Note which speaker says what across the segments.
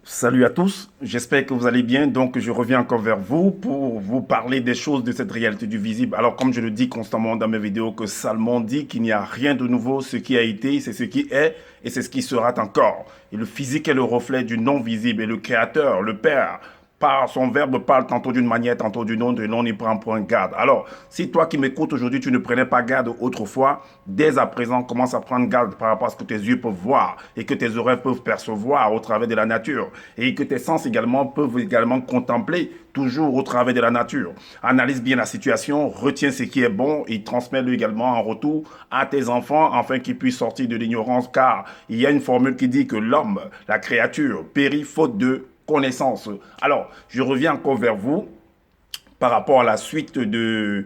Speaker 1: Salut à tous, j'espère que vous allez bien. Donc, je reviens encore vers vous pour vous parler des choses de cette réalité du visible. Alors, comme je le dis constamment dans mes vidéos, que Salomon dit qu'il n'y a rien de nouveau, ce qui a été, c'est ce qui est et c'est ce qui sera encore. Et le physique est le reflet du non-visible et le Créateur, le Père, par son verbe parle tantôt d'une manière, tantôt d'une autre, et l'on y prend point garde. Alors, si toi qui m'écoutes aujourd'hui, tu ne prenais pas garde autrefois, dès à présent, commence à prendre garde par rapport à ce que tes yeux peuvent voir et que tes oreilles peuvent percevoir au travers de la nature et que tes sens également peuvent également contempler toujours au travers de la nature. Analyse bien la situation, retiens ce qui est bon et transmets-le également en retour à tes enfants afin qu'ils puissent sortir de l'ignorance car il y a une formule qui dit que l'homme, la créature, périt faute de connaissance. Alors, je reviens encore vers vous par rapport à la suite de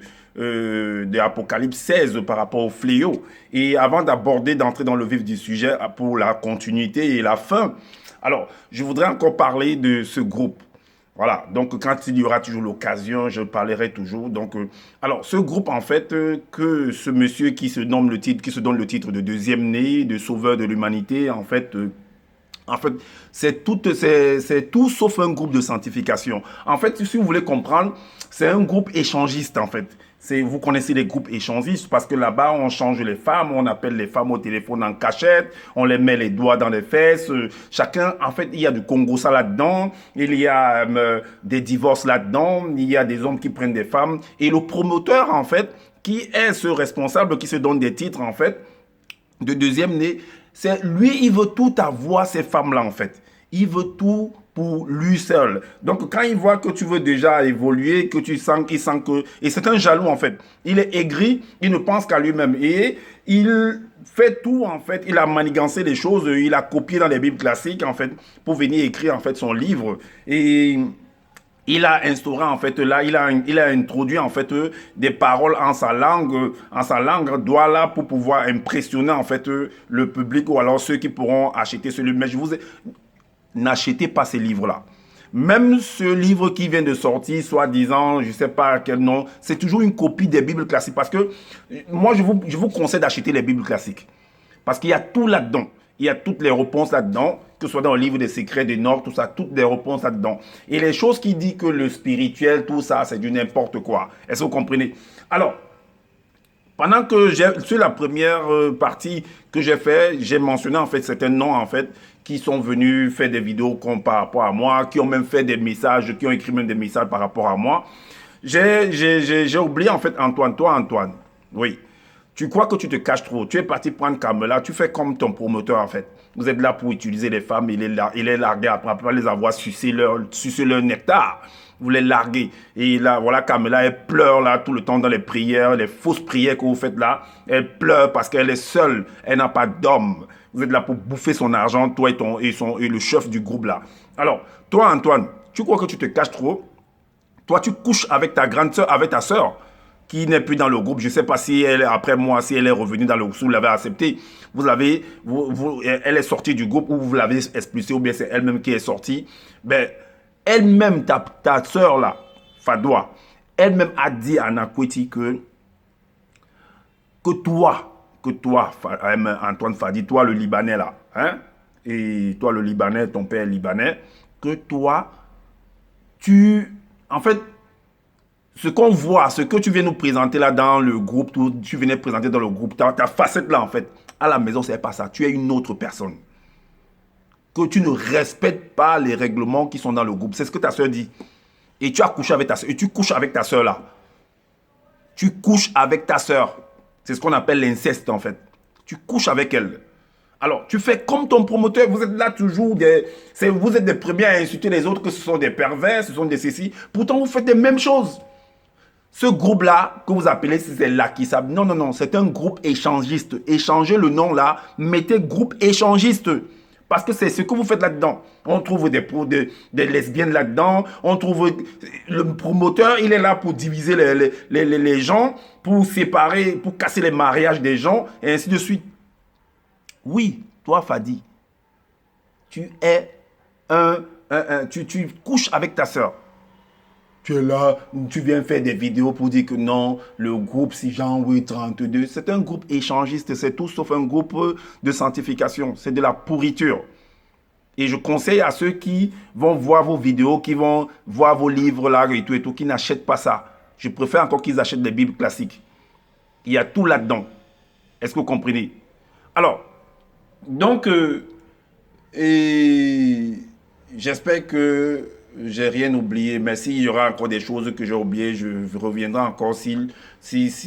Speaker 1: Apocalypse 16 par rapport au fléau. Et avant d'entrer dans le vif du sujet pour la continuité et la fin, alors, je voudrais encore parler de ce groupe. Voilà, donc quand il y aura toujours l'occasion, je parlerai toujours. Donc, alors, ce groupe, en fait, que ce monsieur qui se nomme le titre, qui se donne le titre de deuxième né, de sauveur de l'humanité, en fait, c'est tout sauf un groupe de sanctification. En fait, si vous voulez comprendre, c'est un groupe échangiste, en fait. Vous connaissez les groupes échangistes parce que là-bas, on change les femmes, on appelle les femmes au téléphone en cachette, on les met les doigts dans les fesses. Chacun, en fait, il y a du Congo ça là-dedans, il y a des divorces là-dedans, il y a des hommes qui prennent des femmes. Et le promoteur, en fait, qui est ce responsable qui se donne des titres, en fait, de deuxième né, c'est lui, il veut tout avoir, ces femmes-là, en fait. Il veut tout pour lui seul. Donc, quand il voit que tu veux déjà évoluer, que tu sens qu'il sent que... Et c'est un jaloux, en fait. Il est aigri, il ne pense qu'à lui-même. Et il fait tout, en fait. Il a manigancé les choses, il a copié dans les Bibles classiques, en fait, pour venir écrire, en fait, son livre. Et il a instauré en fait là, il a introduit en fait des paroles en sa langue douala pour pouvoir impressionner en fait le public ou alors ceux qui pourront acheter ce livre. Mais je vous ai, n'achetez pas ces livres-là. Même ce livre qui vient de sortir, soi-disant, je ne sais pas quel nom, c'est toujours une copie des Bibles classiques. Parce que moi, je vous conseille d'acheter les Bibles classiques. Parce qu'il y a tout là-dedans. Il y a toutes les réponses là-dedans, que ce soit dans le livre des secrets des Nord, tout ça, toutes les réponses là-dedans. Et les choses qui disent que le spirituel, tout ça, c'est du n'importe quoi. Est-ce que vous comprenez? Alors, pendant que sur la première partie que j'ai fait, j'ai mentionné en fait certains noms en fait qui sont venus faire des vidéos par rapport à moi, qui ont même fait des messages, qui ont écrit même des messages par rapport à moi. J'ai oublié en fait Antoine, toi Antoine, oui. Tu crois que tu te caches trop. Tu es parti prendre Carmela. Tu fais comme ton promoteur, en fait. Vous êtes là pour utiliser les femmes et les larguer après les avoir sucé leur nectar. Vous les larguez. Et là, voilà, Carmela, elle pleure là tout le temps dans les prières, les fausses prières que vous faites là. Elle pleure parce qu'elle est seule. Elle n'a pas d'homme. Vous êtes là pour bouffer son argent, toi et le chef du groupe là. Alors, toi, Antoine, tu crois que tu te caches trop? Toi, tu couches avec ta grande soeur, avec ta soeur qui n'est plus dans le groupe. Je ne sais pas si elle, après moi, si elle est revenue dans le groupe, si vous l'avez accepté. Elle est sortie du groupe ou vous l'avez expulsée ou bien c'est elle-même qui est sortie. Ben, elle-même, ta soeur là, Fadoua, elle-même a dit à Nakweti que toi, Antoine Fadi, toi le Libanais là, hein, et toi le Libanais, ton père est Libanais, que toi, en fait, ce qu'on voit, ce que tu viens nous présenter là dans le groupe, tu venais présenter dans le groupe, ta facette là en fait, à la maison, c'est pas ça. Tu es une autre personne. Que tu ne respectes pas les règlements qui sont dans le groupe. C'est ce que ta soeur dit. Et tu as couché avec ta soeur. Et tu couches avec ta soeur là. Tu couches avec ta soeur. C'est ce qu'on appelle l'inceste en fait. Tu couches avec elle. Alors, tu fais comme ton promoteur, vous êtes là toujours, vous êtes des premiers à insulter les autres que ce sont des pervers, ce sont des ceci. Pourtant, vous faites les mêmes choses. Ce groupe-là, que vous appelez, c'est l'Akisab. Non, non, non, c'est un groupe échangiste. Échangez le nom là, mettez groupe échangiste. Parce que c'est ce que vous faites là-dedans. On trouve des lesbiennes là-dedans. On trouve le promoteur, il est là pour diviser les gens, pour séparer, pour casser les mariages des gens, et ainsi de suite. Oui, toi, Fadi, tu es tu couches avec ta soeur. Tu es là, tu viens faire des vidéos pour dire que non, le groupe 6 janvier 32, c'est un groupe échangiste, c'est tout sauf un groupe de sanctification, c'est de la pourriture. Et je conseille à ceux qui vont voir vos vidéos, qui vont voir vos livres là et tout, qui n'achètent pas ça. Je préfère encore qu'ils achètent des Bibles classiques. Il y a tout là-dedans. Est-ce que vous comprenez? Alors, donc, et j'espère que j'ai rien oublié, mais s'il y aura encore des choses que j'ai oubliées, je reviendrai encore s'il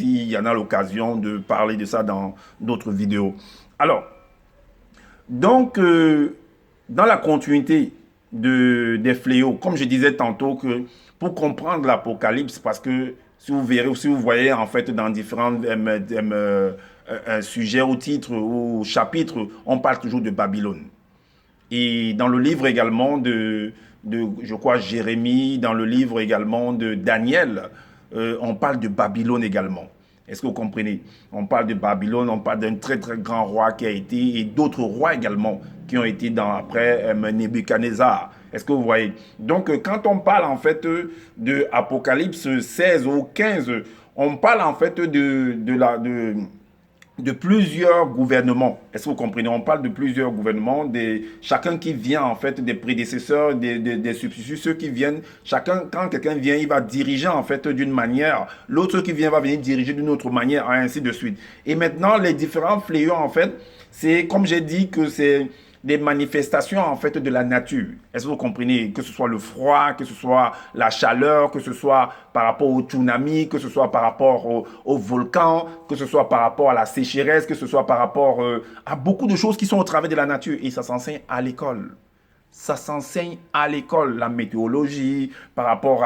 Speaker 1: y en a l'occasion de parler de ça dans d'autres vidéos. Alors, donc, dans la continuité des fléaux, comme je disais tantôt, que pour comprendre l'Apocalypse, parce que si vous verrez, si vous voyez en fait dans différents sujets ou titres ou chapitres, on parle toujours de Babylone. Et dans le livre également je crois, Jérémie, dans le livre également de Daniel, on parle de Babylone également. Est-ce que vous comprenez? On parle de Babylone, on parle d'un très très grand roi qui a été, et d'autres rois également qui ont été après Nebuchadnezzar. Est-ce que vous voyez? Donc quand on parle en fait de Apocalypse 16 ou 15, on parle en fait de plusieurs gouvernements. Est-ce que vous comprenez? On parle de plusieurs gouvernements, chacun qui vient en fait, des prédécesseurs, des substituts, ceux qui viennent, chacun, quand quelqu'un vient, il va diriger en fait d'une manière, l'autre qui vient va venir diriger d'une autre manière, ainsi de suite. Et maintenant, les différents fléaux en fait, c'est comme j'ai dit que c'est des manifestations en fait de la nature. Est-ce que vous comprenez? Que ce soit le froid, que ce soit la chaleur, que ce soit par rapport au tsunami, que ce soit par rapport au volcan, que ce soit par rapport à la sécheresse, que ce soit par rapport à beaucoup de choses qui sont au travers de la nature. Et ça s'enseigne à l'école. Ça s'enseigne à l'école, la météorologie, par rapport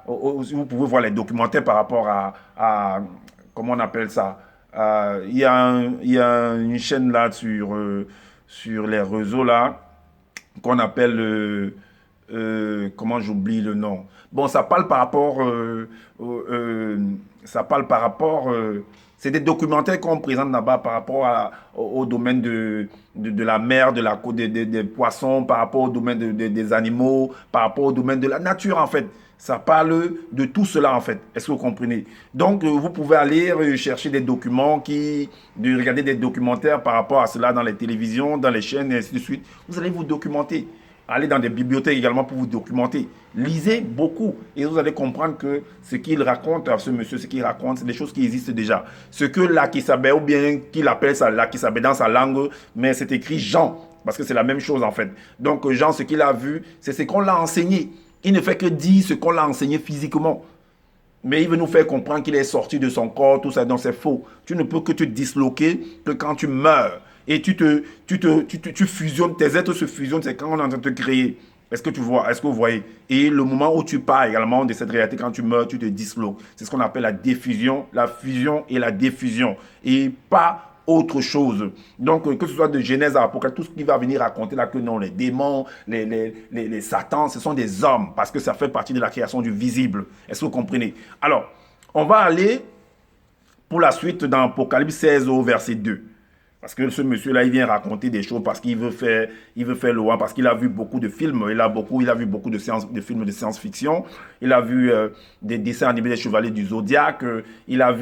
Speaker 1: vous pouvez voir les documentaires par rapport comment on appelle ça? Il y a une chaîne là sur les réseaux là, qu'on appelle, comment j'oublie le nom. Bon, ça parle par rapport, c'est des documentaires qu'on présente là-bas par rapport au domaine de la mer, des poissons, par rapport au domaine des animaux, par rapport au domaine de la nature en fait. Ça parle de tout cela en fait. Est-ce que vous comprenez? Donc, vous pouvez aller chercher des documents, regarder des documentaires par rapport à cela dans les télévisions, dans les chaînes et ainsi de suite. Vous allez vous documenter. Allez dans des bibliothèques également pour vous documenter. Lisez beaucoup et vous allez comprendre que ce qu'il raconte, ce monsieur, ce qu'il raconte, c'est des choses qui existent déjà. Ce que Lakisabé, ou bien qu'il appelle ça Lakisabé dans sa langue, mais c'est écrit Jean, parce que c'est la même chose en fait. Donc, Jean, ce qu'il a vu, c'est ce qu'on l'a enseigné. Il ne fait que dire ce qu'on l'a enseigné physiquement. Mais il veut nous faire comprendre qu'il est sorti de son corps, tout ça, donc c'est faux. Tu ne peux que te disloquer que quand tu meurs. Et tu fusionnes, tes êtres se fusionnent, c'est quand on est en train de te créer. Est-ce que tu vois, est-ce que vous voyez? Et le moment où tu pars également de cette réalité, quand tu meurs, tu te disloques. C'est ce qu'on appelle la diffusion, la fusion et la diffusion. Et pas autre chose. Donc, que ce soit de Genèse à Apocalypse, tout ce qui va venir raconter là, que non, les démons, les satans, ce sont des hommes, parce que ça fait partie de la création du visible. Est-ce que vous comprenez? Alors, on va aller pour la suite dans Apocalypse 16 au verset 2. Parce que ce monsieur-là, il vient raconter des choses parce qu'il veut faire loin, parce qu'il a vu beaucoup de films, il a vu beaucoup de films de science-fiction, il a vu des dessins animés des Chevaliers du Zodiaque, il a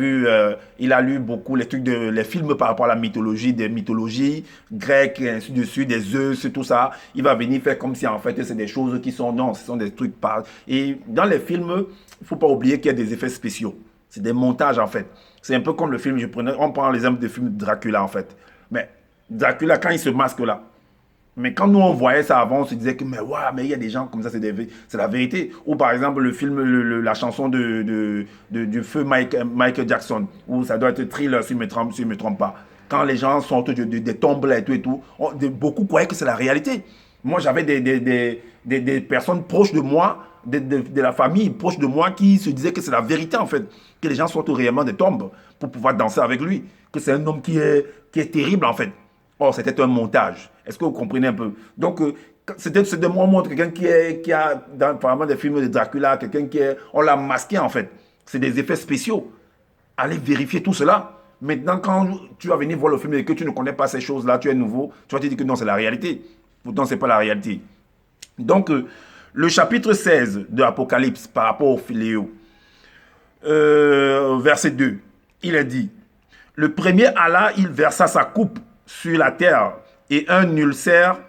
Speaker 1: lu beaucoup les films par rapport à la mythologie, des mythologies grecques, et ainsi de suite, des Zeus, tout ça. Il va venir faire comme si en fait c'est des choses qui sont, non, ce sont des trucs par... Et dans les films, il ne faut pas oublier qu'il y a des effets spéciaux. C'est des montages en fait. C'est un peu comme le film, on prend l'exemple du film Dracula en fait. Mais Dracula, quand il se masque là, mais quand nous on voyait ça avant, on se disait que mais ouais, mais il y a des gens comme ça, c'est la vérité. Ou par exemple le film, la chanson du feu Michael Jackson, où ça doit être Thriller si je ne me trompe pas. Quand les gens sortent des tombes là et tout, beaucoup croyaient que c'est la réalité. Moi j'avais des personnes proches de moi, de la famille proche de moi qui se disaient que c'est la vérité en fait, que les gens sortent réellement des tombes pour pouvoir danser avec lui, que c'est un homme qui est terrible en fait. Or, c'était un montage. Est-ce que vous comprenez un peu? Donc, c'est de moi montre quelqu'un qui a, dans des films de Dracula, on l'a masqué en fait. C'est des effets spéciaux. Allez vérifier tout cela. Maintenant, quand tu vas venir voir le film et que tu ne connais pas ces choses-là, tu es nouveau, tu vas te dire que non, c'est la réalité. Pourtant, ce n'est pas la réalité. Donc, le chapitre 16 de l'Apocalypse par rapport au fléau, verset 2, il est dit, le premier Allah, il versa sa coupe sur la terre et un ulcère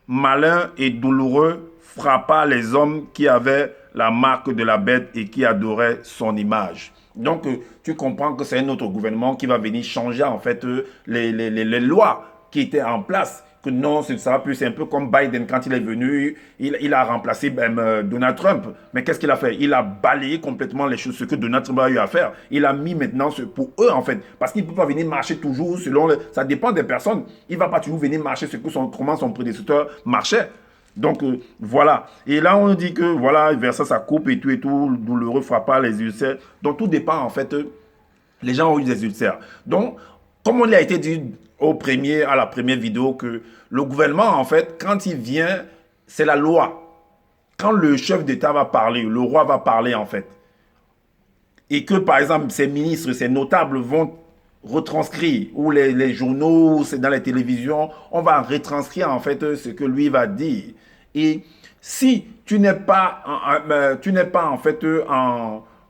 Speaker 1: malin et douloureux frappa les hommes qui avaient la marque de la bête et qui adoraient son image. Donc, tu comprends que c'est un autre gouvernement qui va venir changer en fait les lois qui étaient en place. Que non, ce ne sera plus. C'est un peu comme Biden quand il est venu, il a remplacé Donald Trump. Mais qu'est-ce qu'il a fait? Il a balayé complètement les choses, ce que Donald Trump a eu à faire. Il a mis maintenant pour eux en fait, parce qu'il ne peut pas venir marcher toujours selon ça dépend des personnes. Il ne va pas toujours venir marcher comment son prédécesseur marchait. Donc voilà. Et là on dit que voilà, verset ça coupe et tout, douloureux frappa les ulcères. Donc tout dépend en fait. Les gens ont eu des ulcères. Donc, comme on l'a été dit à la première vidéo, que le gouvernement en fait, quand il vient, c'est la loi. Quand le chef d'État va parler, le roi va parler en fait, et que par exemple ses ministres, ses notables vont retranscrire, ou les journaux, c'est dans les télévisions, on va retranscrire en fait ce que lui va dire. Et si tu n'es pas, en fait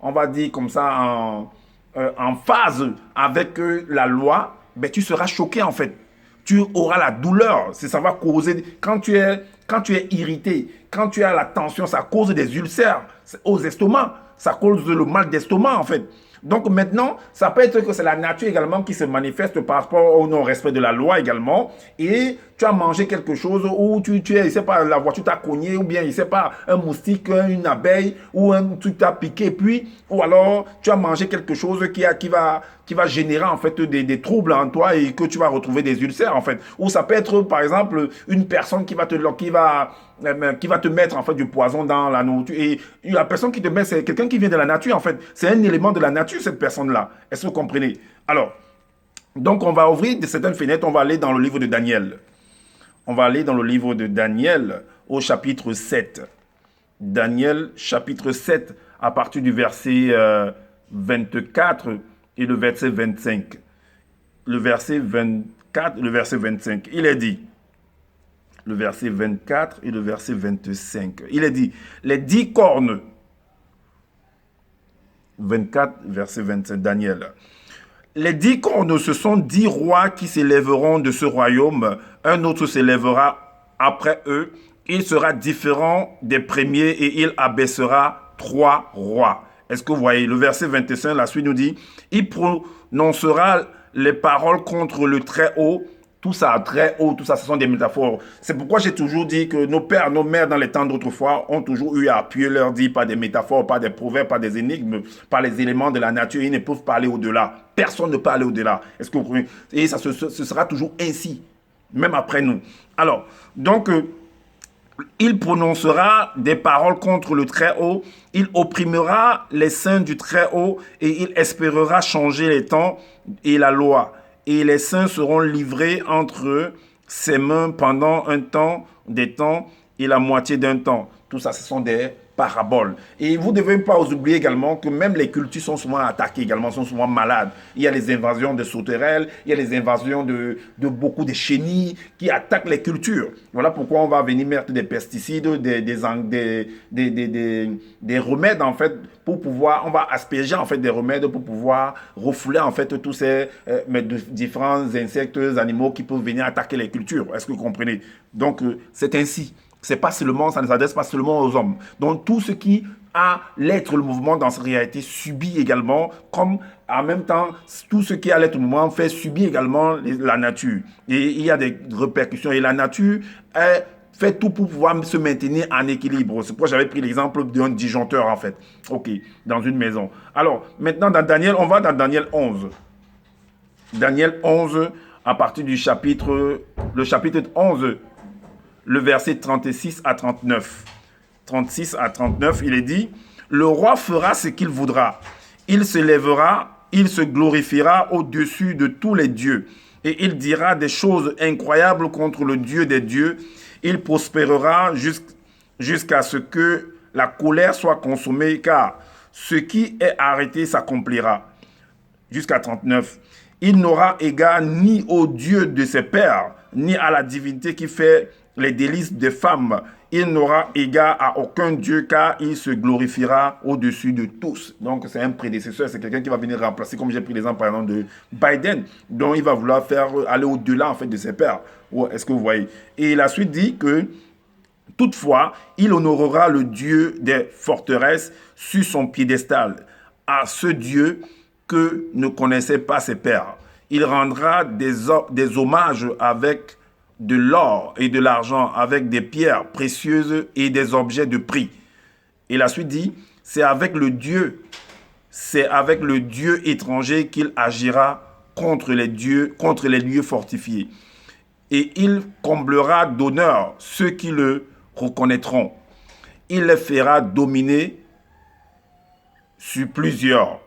Speaker 1: on va dire comme ça, en phase avec la loi, ben, tu seras choqué en fait. Tu auras la douleur. Ça va causer, quand tu es irrité, quand tu as la tension, ça cause des ulcères aux estomacs. Ça cause le mal d'estomac en fait. Donc maintenant, ça peut être que c'est la nature également qui se manifeste par rapport au non-respect de la loi également. Et tu as mangé quelque chose ou je sais pas, la voiture t'a cogné ou bien, je sais pas, un moustique, une abeille ou un truc t'a piqué. Puis, ou alors tu as mangé quelque chose qui va générer en fait des troubles en toi et que tu vas retrouver des ulcères en fait. Ou ça peut être par exemple une personne qui va te mettre en fait du poison dans la nourriture. Et la personne qui te met, c'est quelqu'un qui vient de la nature en fait. C'est un élément de la nature cette personne-là. Est-ce que vous comprenez? Alors, donc on va ouvrir certaines fenêtres, on va aller dans le livre de Daniel. On va aller dans le livre de Daniel au chapitre 7. Daniel chapitre 7 à partir du verset 24 et le verset 25. Le verset 24 et le verset 25. Il est dit, le verset 24 et le verset 25. Il est dit, les 10 cornes, 24, verset 25, Daniel. Les 10 cornes, ce sont 10 rois qui s'élèveront de ce royaume. Un autre s'élèvera après eux. Il sera différent des premiers et il abaissera 3 rois. Est-ce que vous voyez? Le verset 25, la suite nous dit, il prononcera les paroles contre le Très-Haut. Tout ça, très haut, tout ça, ce sont des métaphores. C'est pourquoi j'ai toujours dit que nos pères, nos mères, dans les temps d'autrefois, ont toujours eu à appuyer leur dit par des métaphores, par des proverbes, par des énigmes, par les éléments de la nature. Ils ne peuvent pas aller au-delà. Personne ne peut aller au-delà. Est-ce que vous comprenez? Et ça, ce sera toujours ainsi, même après nous. Alors, donc, il prononcera des paroles contre le Très-Haut, il opprimera les saints du Très-Haut et il espérera changer les temps et la loi. Et les saints seront livrés entre ses mains pendant un temps, des temps et la moitié d'un temps. Tout ça, ce sont des paraboles. Et vous ne devez pas oublier également que même les cultures sont souvent attaquées également, sont souvent malades. Il y a les invasions de sauterelles, il y a les invasions de beaucoup de chenilles qui attaquent les cultures. Voilà pourquoi on va venir mettre des pesticides, des remèdes en fait, pour pouvoir, on va asperger en fait des remèdes pour pouvoir refouler en fait tous ces différents insectes, animaux qui peuvent venir attaquer les cultures. Est-ce que vous comprenez? Donc c'est ainsi. C'est pas seulement, ça ne s'adresse pas seulement aux hommes. Donc tout ce qui a l'être, le mouvement dans cette réalité subit également, comme en même temps, tout ce qui a l'être, le mouvement fait subir également la nature. Et il y a des répercussions. Et la nature fait tout pour pouvoir se maintenir en équilibre. C'est pourquoi j'avais pris l'exemple d'un disjoncteur en fait. Ok, dans une maison. Alors, maintenant dans Daniel, on va dans Daniel 11. Daniel 11, à partir du chapitre 11, le verset 36 à 39. 36 à 39, il est dit, le roi fera ce qu'il voudra. Il se lèvera, il se glorifiera au-dessus de tous les dieux. Et il dira des choses incroyables contre le Dieu des dieux. Il prospérera jusqu'à ce que la colère soit consommée, car ce qui est arrêté s'accomplira. Jusqu'à 39. Il n'aura égard ni au Dieu de ses pères, ni à la divinité qui fait les délices des femmes. Il n'aura égard à aucun Dieu car il se glorifiera au-dessus de tous. Donc c'est un prédécesseur, c'est quelqu'un qui va venir remplacer, comme j'ai pris l'exemple par exemple de Biden, dont il va vouloir faire aller au-delà en fait de ses pères. Est-ce que vous voyez? Et la suite dit que toutefois, il honorera le Dieu des forteresses sur son piédestal, à ce Dieu que ne connaissaient pas ses pères. Il rendra des hommages avec de l'or et de l'argent, avec des pierres précieuses et des objets de prix. Et la suite dit, c'est avec le Dieu étranger qu'il agira contre les lieux fortifiés. Et il comblera d'honneur ceux qui le reconnaîtront. Il les fera dominer sur plusieurs.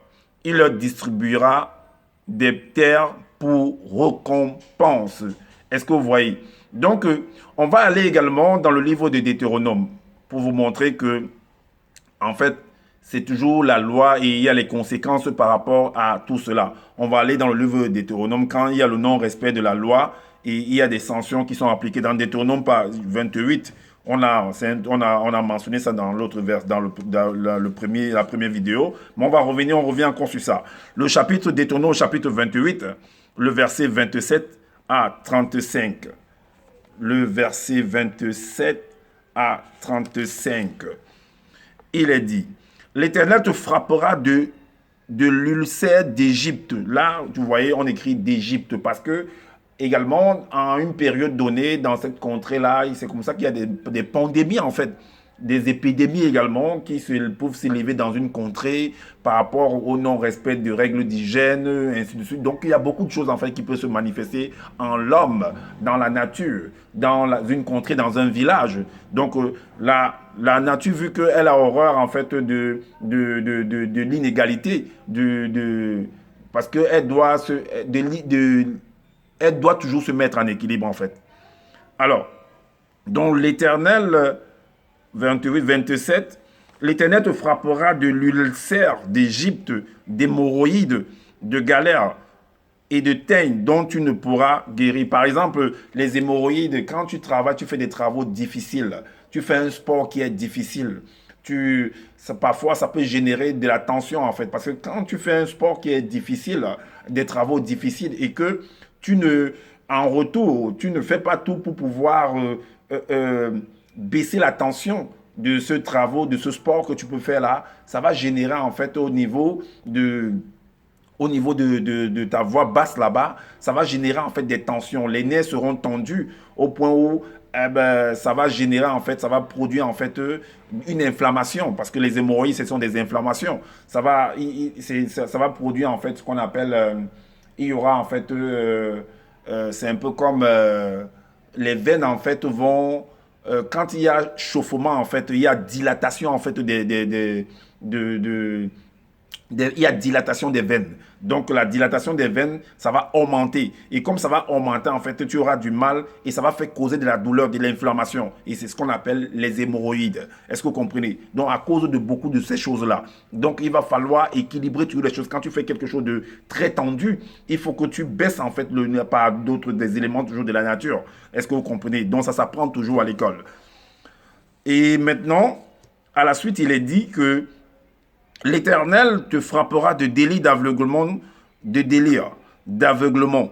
Speaker 1: Il leur distribuera des terres pour récompense. Est-ce que vous voyez? Donc, on va aller également dans le livre de Deutéronome pour vous montrer que, en fait, c'est toujours la loi et il y a les conséquences par rapport à tout cela. On va aller dans le livre de Deutéronome quand il y a le non-respect de la loi et il y a des sanctions qui sont appliquées dans Deutéronome par 28. On a mentionné ça dans l'autre vers, dans la première vidéo. Mais on revient encore sur ça. Le chapitre Deutéronome, chapitre 28, le verset 27 à 35. Le verset 27 à 35. Il est dit, l'Éternel te frappera de l'ulcère d'Égypte. Là, vous voyez, on écrit d'Égypte parce que également, en une période donnée, dans cette contrée-là, c'est comme ça qu'il y a des pandémies, en fait, des épidémies également qui peuvent s'élever dans une contrée par rapport au non-respect de règles d'hygiène, ainsi de suite. Donc, il y a beaucoup de choses, en fait, qui peuvent se manifester en l'homme, dans la nature, dans une contrée, dans un village. Donc, la nature, vu qu'elle a horreur, en fait, de l'inégalité, parce qu'elle doit elle doit toujours se mettre en équilibre, en fait. Alors, dans l'Éternel, 28, 27, l'Éternel te frappera de l'ulcère d'Égypte, d'hémorroïdes, de galères et de teigne dont tu ne pourras guérir. Par exemple, les hémorroïdes, quand tu travailles, tu fais des travaux difficiles, tu fais un sport qui est difficile, parfois ça peut générer de la tension, en fait, parce que quand tu fais un sport qui est difficile, des travaux difficiles et que en retour, tu ne fais pas tout pour pouvoir baisser la tension de ce travail, de ce sport que tu peux faire là, ça va générer en fait au niveau de ta voix basse là-bas, ça va générer en fait des tensions. Les nerfs seront tendus au point où ça va générer en fait, ça va produire en fait une inflammation parce que les hémorroïdes, ce sont des inflammations. Ça va produire en fait ce qu'on appelle, il y aura en fait, c'est un peu comme les veines en fait vont, quand il y a chauffement en fait, il y a dilatation en fait il y a dilatation des veines. Donc, la dilatation des veines, ça va augmenter. Et comme ça va augmenter, en fait, tu auras du mal et ça va faire causer de la douleur, de l'inflammation. Et c'est ce qu'on appelle les hémorroïdes. Est-ce que vous comprenez? Donc, à cause de beaucoup de ces choses-là. Donc, il va falloir équilibrer toutes les choses. Quand tu fais quelque chose de très tendu, il faut que tu baisses, en fait, par des éléments toujours de la nature. Est-ce que vous comprenez? Donc, ça s'apprend toujours à l'école. Et maintenant, à la suite, il est dit que l'Éternel te frappera de délits d'aveuglement, de délire, d'aveuglement,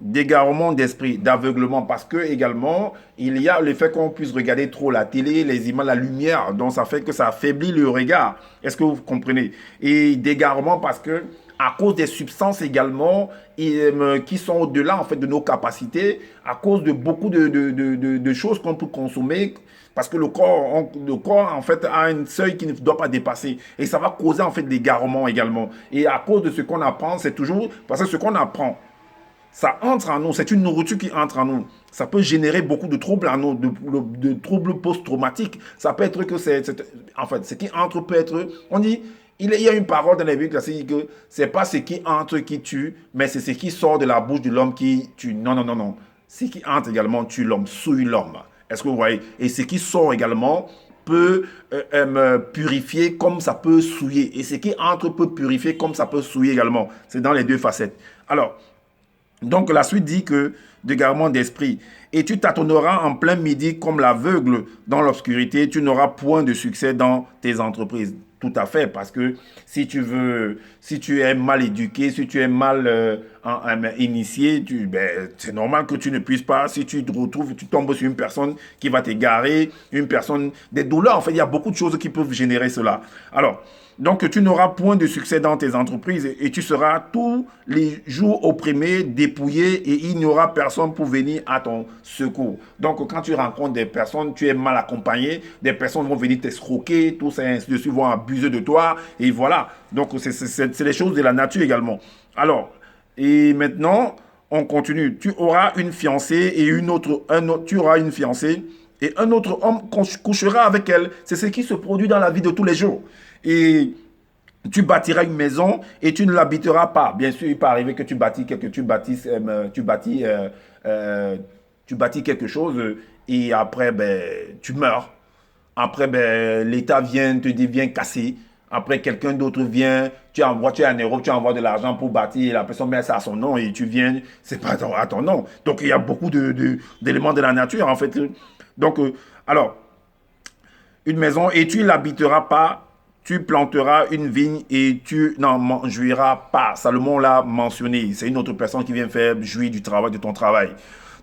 Speaker 1: d'égarement d'esprit, d'aveuglement, parce que également, il y a le fait qu'on puisse regarder trop la télé, les images, la lumière, donc ça fait que ça affaiblit le regard. Est-ce que vous comprenez? Et d'égarement parce que à cause des substances également qui sont au-delà en fait de nos capacités, à cause de beaucoup de choses qu'on peut consommer, parce que le corps en fait a un seuil qui ne doit pas dépasser et ça va causer en fait des égarements également. Et à cause de ce qu'on apprend, c'est toujours parce que ce qu'on apprend, ça entre en nous, c'est une nourriture qui entre en nous. Ça peut générer beaucoup de troubles en nous, de troubles post-traumatiques. Ça peut être que en fait, ce qui entre peut être, on dit, il y a une parole dans la Bible qui dit que c'est pas ce qui entre qui tue, mais c'est ce qui sort de la bouche de l'homme qui tue. Non, non, non, non. Ce qui entre également tue l'homme, souille l'homme. Est-ce que vous voyez? Et ce qui sort également peut purifier comme ça peut souiller. Et ce qui entre peut purifier comme ça peut souiller également. C'est dans les deux facettes. Alors, donc la suite dit que d'égarement d'esprit. Et tu tâtonneras en plein midi comme l'aveugle dans l'obscurité. Tu n'auras point de succès dans tes entreprises. Tout à fait, parce que si tu es mal éduqué, si tu es mal initié, ben, c'est normal que tu ne puisses pas, si tu te retrouves, tu tombes sur une personne qui va t'égarer, une personne, des douleurs, en fait, il y a beaucoup de choses qui peuvent générer cela. Alors, donc, tu n'auras point de succès dans tes entreprises et tu seras tous les jours opprimé, dépouillé et il n'y aura personne pour venir à ton secours. Donc, quand tu rencontres des personnes, tu es mal accompagné, des personnes vont venir t'escroquer, tout ça, ainsi de suite, vont abuser de toi et voilà. Donc, c'est les choses de la nature également. Alors, et maintenant, on continue. Tu auras une fiancée et tu auras une fiancée et un autre homme couchera avec elle. C'est ce qui se produit dans la vie de tous les jours. Et tu bâtiras une maison et tu ne l'habiteras pas. Bien sûr, il peut arriver que tu bâtis quelque chose et après, ben, tu meurs. Après, ben, l'État vient, te dit, viens casser. Après, quelqu'un d'autre vient, tu es en Europe, tu envoies de l'argent pour bâtir, la personne met ça à son nom et tu viens, c'est pas à ton nom. Donc, il y a beaucoup d'éléments de la nature, en fait. Donc, alors, une maison et tu l'habiteras pas, tu planteras une vigne et tu n'en jouiras pas. Salomon l'a mentionné. C'est une autre personne qui vient faire jouir du travail, de ton travail.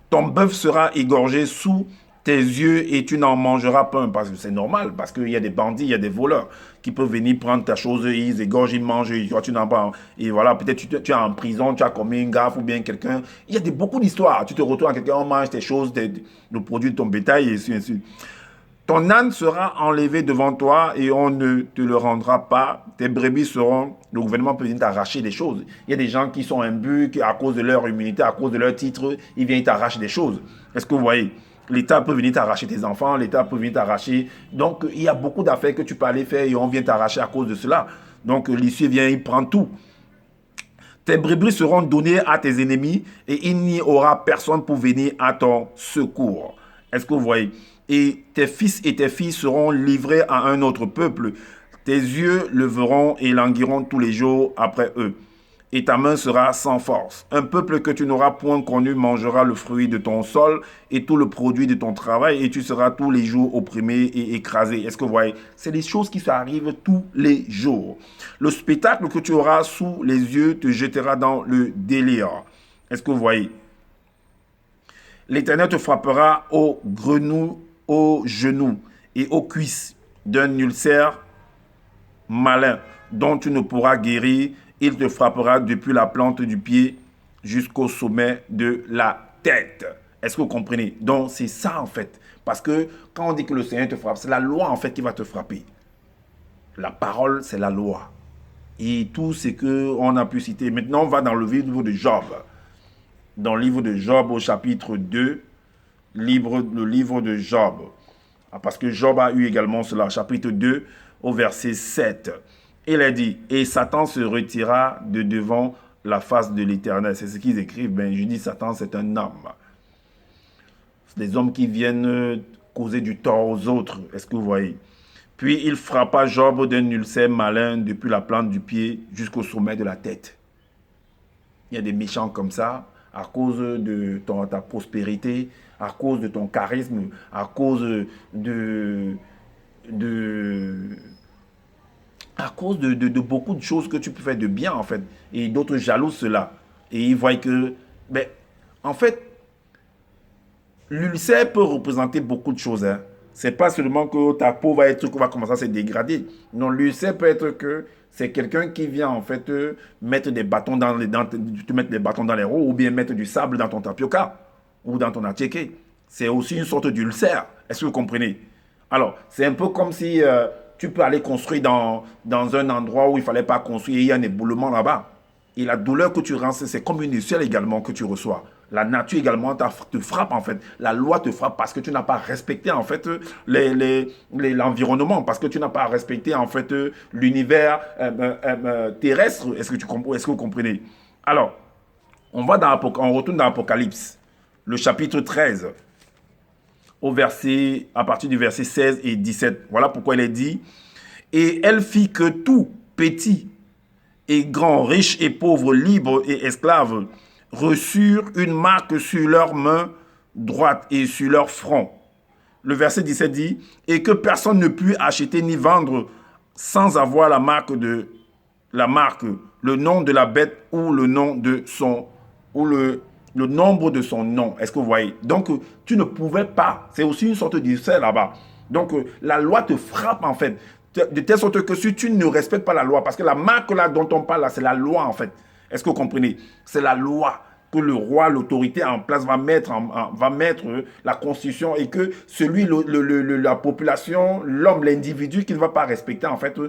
Speaker 1: Ton bœuf sera égorgé sous tes yeux et tu n'en mangeras pas. Parce que c'est normal, parce qu'il y a des bandits, il y a des voleurs qui peuvent venir prendre ta chose, ils égorgent, ils mangent, et toi tu n'en pas. Et voilà, peut-être tu es en prison, tu as commis une gaffe ou bien quelqu'un. Il y a beaucoup d'histoires. Tu te retrouves à quelqu'un, on mange tes choses, le produit de ton bétail et ainsi de suite. Ton âne sera enlevé devant toi et on ne te le rendra pas. Tes brebis seront... Le gouvernement peut venir t'arracher des choses. Il y a des gens qui sont imbus, qui, à cause de leur immunité, à cause de leur titre, ils viennent t'arracher des choses. Est-ce que vous voyez? L'État peut venir t'arracher tes enfants, l'État peut venir t'arracher. Donc, il y a beaucoup d'affaires que tu peux aller faire et on vient t'arracher à cause de cela. Donc, l'huissier vient, il prend tout. Tes brebis seront données à tes ennemis et il n'y aura personne pour venir à ton secours. Est-ce que vous voyez? Et tes fils et tes filles seront livrés à un autre peuple. Tes yeux le verront et languiront tous les jours après eux. Et ta main sera sans force. Un peuple que tu n'auras point connu mangera le fruit de ton sol et tout le produit de ton travail et tu seras tous les jours opprimé et écrasé. Est-ce que vous voyez? C'est des choses qui arrivent tous les jours. Le spectacle que tu auras sous les yeux te jettera dans le délire. Est-ce que vous voyez? L'Éternel te frappera aux genoux et aux cuisses d'un ulcère malin dont tu ne pourras guérir. Il te frappera depuis la plante du pied jusqu'au sommet de la tête. Est-ce que vous comprenez? Donc, c'est ça en fait. Parce que quand on dit que le Seigneur te frappe, c'est la loi en fait qui va te frapper. La parole, c'est la loi. Et tout ce qu'on a pu citer. Maintenant, on va dans le livre de Job. Dans le livre de Job au chapitre 2, le livre de Job. Parce que Job a eu également cela, chapitre 2 au verset 7. Il a dit, et Satan se retira de devant la face de l'Éternel. C'est ce qu'ils écrivent. Ben, je dis, Satan, c'est un homme. C'est des hommes qui viennent causer du tort aux autres. Est-ce que vous voyez? Puis il frappa Job d'un ulcère malin depuis la plante du pied jusqu'au sommet de la tête. Il y a des méchants comme ça, à cause de ta prospérité, à cause de ton charisme, à cause de beaucoup de choses que tu peux faire de bien, en fait. Et d'autres jalousent cela. Et ils voient que, ben, en fait, l'ulcère peut représenter beaucoup de choses. Hein. C'est pas seulement que ta peau va commencer à se dégrader. Non, l'ulcère peut être que c'est quelqu'un qui vient, en fait, mettre des bâtons te mettre des bâtons dans les roues ou bien mettre du sable dans ton tapioca ou dans ton attiéké. C'est aussi une sorte d'ulcère. Est-ce que vous comprenez? Alors, c'est un peu comme si... tu peux aller construire dans un endroit où il ne fallait pas construire et il y a un éboulement là-bas. Et la douleur que tu ressens, c'est comme une échelle également que tu reçois. La nature également te frappe en fait. La loi te frappe parce que tu n'as pas respecté en fait l'environnement, parce que tu n'as pas respecté en fait l'univers terrestre. Est-ce que vous comprenez? Alors, on retourne dans l'Apocalypse, le chapitre 13. À partir du verset 16 et 17. Voilà pourquoi il est dit, et elle fit que tout, petit et grand, riche et pauvre, libre et esclave, reçurent une marque sur leur main droite et sur leur front. Le verset 17 dit, et que personne ne put acheter ni vendre sans avoir la marque le nom de la bête ou le nom de son, ou le nombre de son nom. Est-ce que vous voyez? Donc, tu ne pouvais pas. C'est aussi une sorte d'essai là-bas. Donc, la loi te frappe en fait. De telle sorte que si tu ne respectes pas la loi, parce que la marque là dont on parle là, c'est la loi en fait. Est-ce que vous comprenez? C'est la loi que le roi, l'autorité en place va mettre la constitution et que celui, la population, l'homme, l'individu qui ne va pas respecter en fait,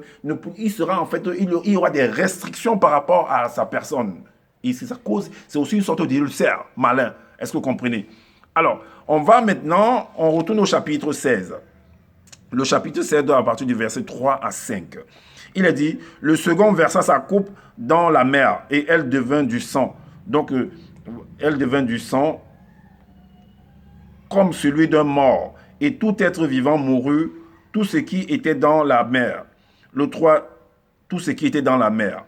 Speaker 1: il sera en fait, il y aura des restrictions par rapport à sa personne. Et ça cause, c'est aussi une sorte d'ulcère malin. Est-ce que vous comprenez? Alors, on retourne au chapitre 16. Le chapitre 16, à partir du verset 3 à 5. Il est dit, le second versa sa coupe dans la mer et elle devint du sang. Donc, elle devint du sang comme celui d'un mort. Et tout être vivant mourut, tout ce qui était dans la mer. Le 3, tout ce qui était dans la mer.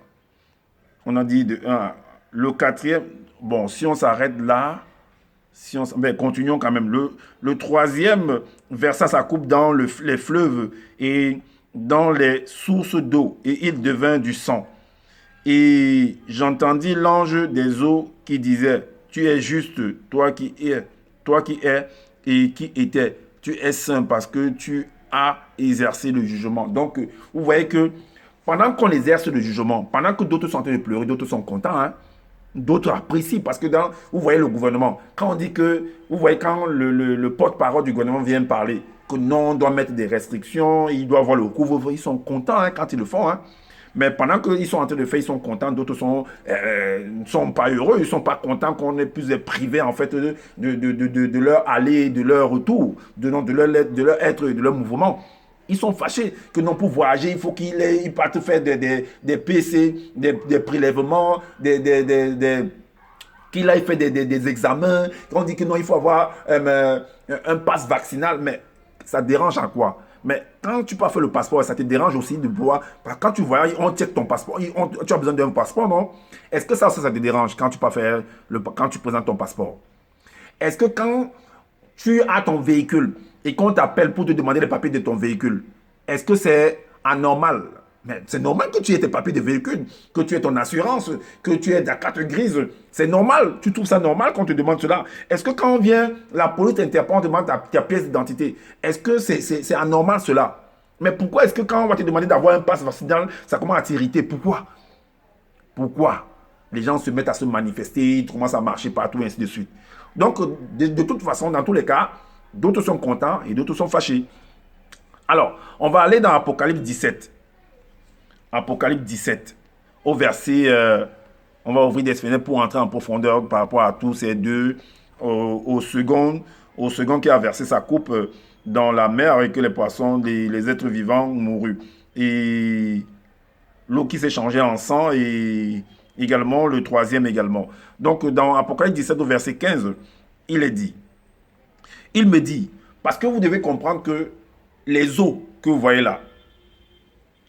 Speaker 1: On a dit de 1. Le quatrième, bon, si on s'arrête là, mais continuons quand même. Le troisième versa sa coupe dans les fleuves et dans les sources d'eau, et il devint du sang. Et j'entendis l'ange des eaux qui disait, tu es juste, toi qui es et qui étais, tu es saint parce que tu as exercé le jugement. Donc, vous voyez que pendant qu'on exerce le jugement, pendant que d'autres sont en train de pleurer, d'autres sont contents, hein, d'autres apprécient parce que vous voyez le gouvernement, quand on dit que, vous voyez quand le porte-parole du gouvernement vient parler, que non, on doit mettre des restrictions, il doit avoir le couvre-feu, ils sont contents hein, quand ils le font. Hein. Mais pendant qu'ils sont en train de faire, ils sont contents, d'autres ne sont pas heureux, ils ne sont pas contents qu'on ait plus privé en fait de leur aller, de leur retour, de leur être, de leur mouvement. Ils sont fâchés que non, pour voyager, il faut qu'ils partent faire des PC, des prélèvements, qu'il aille faire des examens. On dit que non, il faut avoir un passe vaccinal, mais ça dérange à quoi? Mais quand tu peux faire le passeport, ça te dérange aussi de voir. Quand tu voyages, on check ton passeport. Tu as besoin d'un passeport, non? Est-ce que ça te dérange quand tu peux faire quand tu présentes ton passeport? Est-ce que quand tu as ton véhicule et qu'on t'appelle pour te demander les papiers de ton véhicule, est-ce que c'est anormal? Mais c'est normal que tu aies tes papiers de véhicule, que tu aies ton assurance, que tu aies ta carte grise. C'est normal. Tu trouves ça normal qu'on te demande cela? Est-ce que quand on vient, la police t'interpelle, on te demande ta pièce d'identité? Est-ce que c'est anormal cela? Mais pourquoi est-ce que quand on va te demander d'avoir un passe vaccinal, ça commence à t'irriter? Pourquoi? Pourquoi? Les gens se mettent à se manifester, ils commencent à marcher partout, et ainsi de suite. Donc, de toute façon, dans tous les cas, d'autres sont contents et d'autres sont fâchés. Alors, on va aller dans Apocalypse 17. Apocalypse 17, au verset, on va ouvrir des fenêtres pour entrer en profondeur par rapport à tous ces deux, au second qui a versé sa coupe dans la mer et que les poissons, les êtres vivants moururent. Et l'eau qui s'est changée en sang et également le troisième également. Donc dans Apocalypse 17 au verset 15, il est dit, il me dit, parce que vous devez comprendre que les eaux que vous voyez là,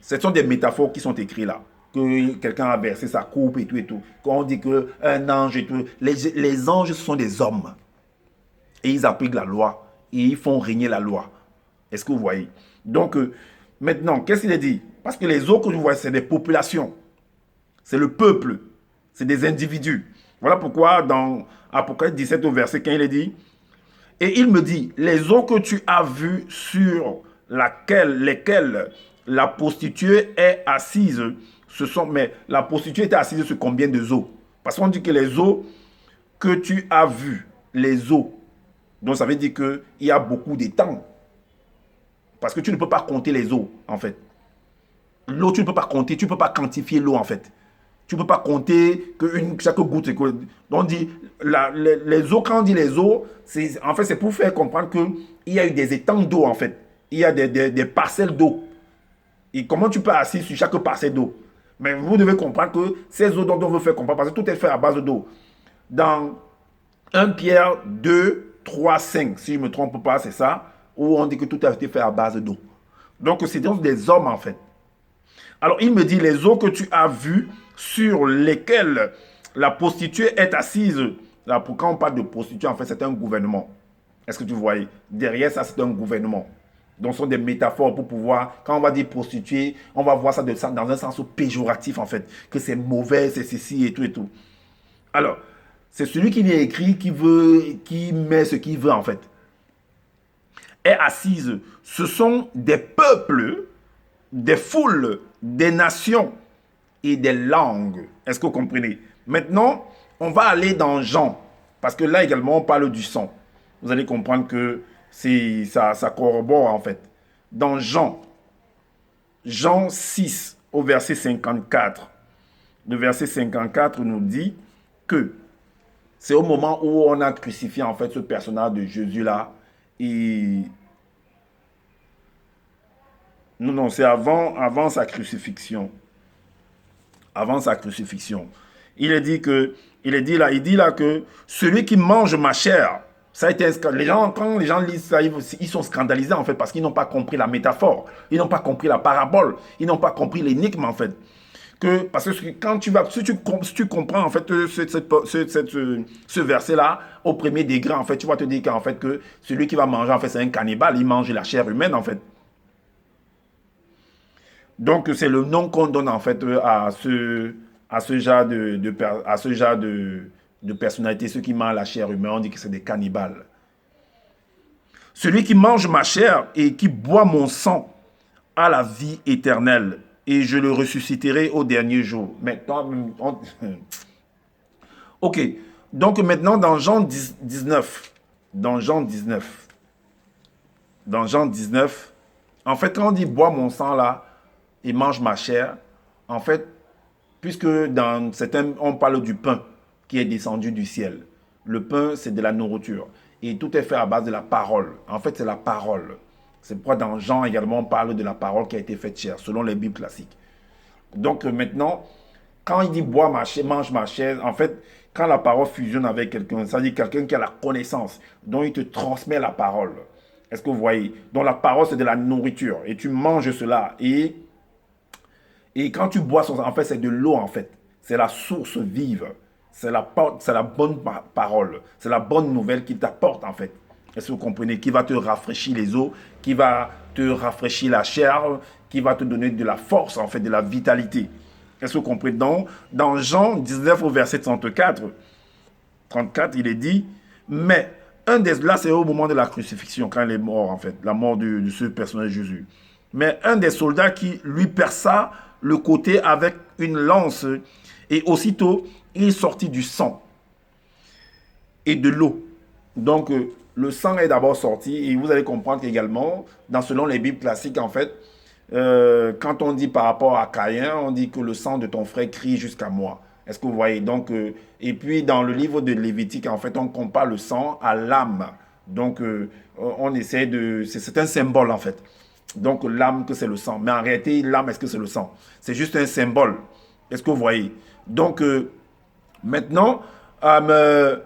Speaker 1: ce sont des métaphores qui sont écrites là. Que quelqu'un a versé sa coupe et tout et tout. Quand on dit qu'un ange et tout. Les anges, ce sont des hommes. Et ils appliquent la loi. Et ils font régner la loi. Est-ce que vous voyez? Donc, maintenant, qu'est-ce qu'il a dit? Parce que les eaux que vous voyez, c'est des populations. C'est le peuple. C'est des individus. Voilà pourquoi dans Apocalypse 17 au verset 15, il est dit, et il me dit, les eaux que tu as vues sur lesquelles la prostituée est assise, mais la prostituée était assise sur combien de eaux? Parce qu'on dit que les eaux que tu as vues, les eaux, donc ça veut dire qu'il y a beaucoup d'étangs. Parce que tu ne peux pas compter les eaux, en fait. L'eau, tu ne peux pas compter, tu ne peux pas quantifier l'eau, en fait. Tu ne peux pas compter que chaque goutte. On dit, les eaux, quand on dit les eaux, en fait, c'est pour faire comprendre qu'il y a eu des étangs d'eau, en fait. Il y a des parcelles d'eau. Et comment tu peux assis sur chaque parcelle d'eau? Mais vous devez comprendre que ces eaux dont on veut faire comprendre, parce que tout est fait à base d'eau. Dans 1 Pierre 2, 3, 5, si je ne me trompe pas, c'est ça, où on dit que tout a été fait à base d'eau. Donc, c'est donc des hommes, en fait. Alors, il me dit, les eaux que tu as vues, sur lesquelles la prostituée est assise. Là, quand on parle de prostituée, en fait, c'est un gouvernement. Est-ce que tu vois? Derrière ça, c'est un gouvernement. Donc, ce sont des métaphores pour pouvoir, quand on va dire prostituée, on va voir ça dans un sens péjoratif, en fait, que c'est mauvais, c'est ceci et tout et tout. Alors, c'est celui qui est écrit qui met ce qu'il veut, en fait, est assise. Ce sont des peuples, des foules, des nations et des langues. Est-ce que vous comprenez? Maintenant, on va aller dans Jean, parce que là également, on parle du sang. Vous allez comprendre que ça corrobore, en fait. Dans Jean 6, au verset 54, le verset 54 nous dit que c'est au moment où on a crucifié, en fait, ce personnage de Jésus-là. Et non, c'est avant sa crucifixion. Avant sa crucifixion. Il dit là que celui qui mange ma chair, ça a été les gens, quand les gens lisent ça, ils sont scandalisés, en fait, parce qu'ils n'ont pas compris la métaphore, ils n'ont pas compris la parabole, ils n'ont pas compris l'énigme, en fait. Parce que quand si tu comprends, en fait, ce verset-là, au premier degré, en fait, tu vas te dire qu'en fait, que celui qui va manger, en fait, c'est un cannibale, il mange la chair humaine, en fait. Donc, c'est le nom qu'on donne, en fait, à ce genre de personnalité, ceux qui mangent la chair humaine, on dit que c'est des cannibales. Celui qui mange ma chair et qui boit mon sang a la vie éternelle, et je le ressusciterai au dernier jour. Maintenant, ok. Donc maintenant, dans Jean 19, en fait, quand on dit bois mon sang là et mange ma chair, en fait, puisque dans certains, on parle du pain qui est descendu du ciel. Le pain, c'est de la nourriture. Et tout est fait à base de la parole. En fait, c'est la parole. C'est pourquoi dans Jean également, on parle de la parole qui a été faite chair, selon les Bibles classiques. Donc maintenant, quand il dit bois ma chair, mange ma chair, en fait, quand la parole fusionne avec quelqu'un, ça veut dire quelqu'un qui a la connaissance, dont il te transmet la parole. Est-ce que vous voyez? Donc la parole, c'est de la nourriture. Et tu manges cela. Et quand tu bois, en fait, c'est de l'eau, en fait. C'est la source vive. C'est la bonne parole. C'est la bonne nouvelle qui t'apporte, en fait. Est-ce que vous comprenez? Qui va te rafraîchir les os, qui va te rafraîchir la chair, qui va te donner de la force, en fait, de la vitalité. Est-ce que vous comprenez? Dans Jean 19 au verset 34, il est dit, mais là c'est au moment de la crucifixion, quand il est mort, en fait, la mort de ce personnage Jésus. Mais un des soldats qui lui perça le côté avec une lance, et aussitôt il sortit du sang et de l'eau. Donc le sang est d'abord sorti, et vous allez comprendre qu'également, selon les Bibles classiques, en fait, quand on dit par rapport à Caïn, on dit que le sang de ton frère crie jusqu'à moi. Est-ce que vous voyez? Donc, et puis dans le livre de Lévitique, en fait, on compare le sang à l'âme. Donc, on essaie de... C'est un symbole, en fait. Donc, l'âme, que c'est le sang. Mais en réalité, l'âme, est-ce que c'est le sang? C'est juste un symbole. Est-ce que vous voyez? Donc, maintenant, là,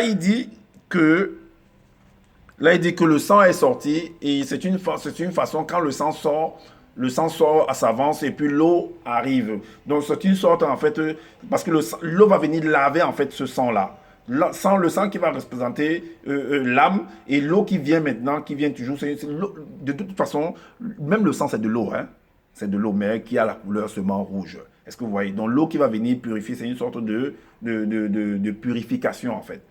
Speaker 1: il dit que le sang est sorti, et c'est une façon, quand le sang sort, s'avance, et puis l'eau arrive. Donc c'est une sorte, en fait, parce que l'eau va venir laver, en fait, ce sang-là. Le sang qui va représenter l'âme, et l'eau qui vient maintenant, qui vient toujours. De toute façon, même le sang, c'est de l'eau, hein. C'est de l'eau, mais qui a la couleur seulement rouge. Est-ce que vous voyez? Donc l'eau qui va venir purifier, c'est une sorte de purification, en fait.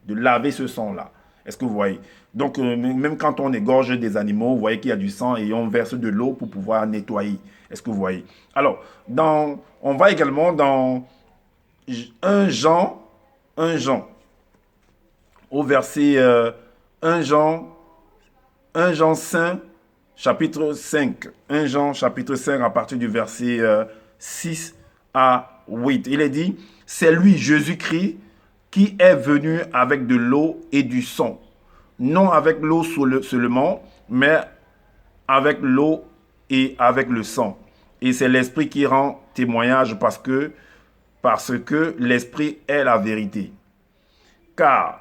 Speaker 1: De laver ce sang-là. Est-ce que vous voyez? Donc même quand on égorge des animaux, vous voyez qu'il y a du sang, et on verse de l'eau pour pouvoir nettoyer. Est-ce que vous voyez? Alors, on va également dans 1 Jean, au verset 1 Jean 5, chapitre 5. 1 Jean, chapitre 5, à partir du verset 6 à 8. Il est dit, c'est lui, Jésus-Christ, qui est venu avec de l'eau et du sang. Non avec l'eau seulement, mais avec l'eau et avec le sang. Et c'est l'Esprit qui rend témoignage, parce que l'Esprit est la vérité. Car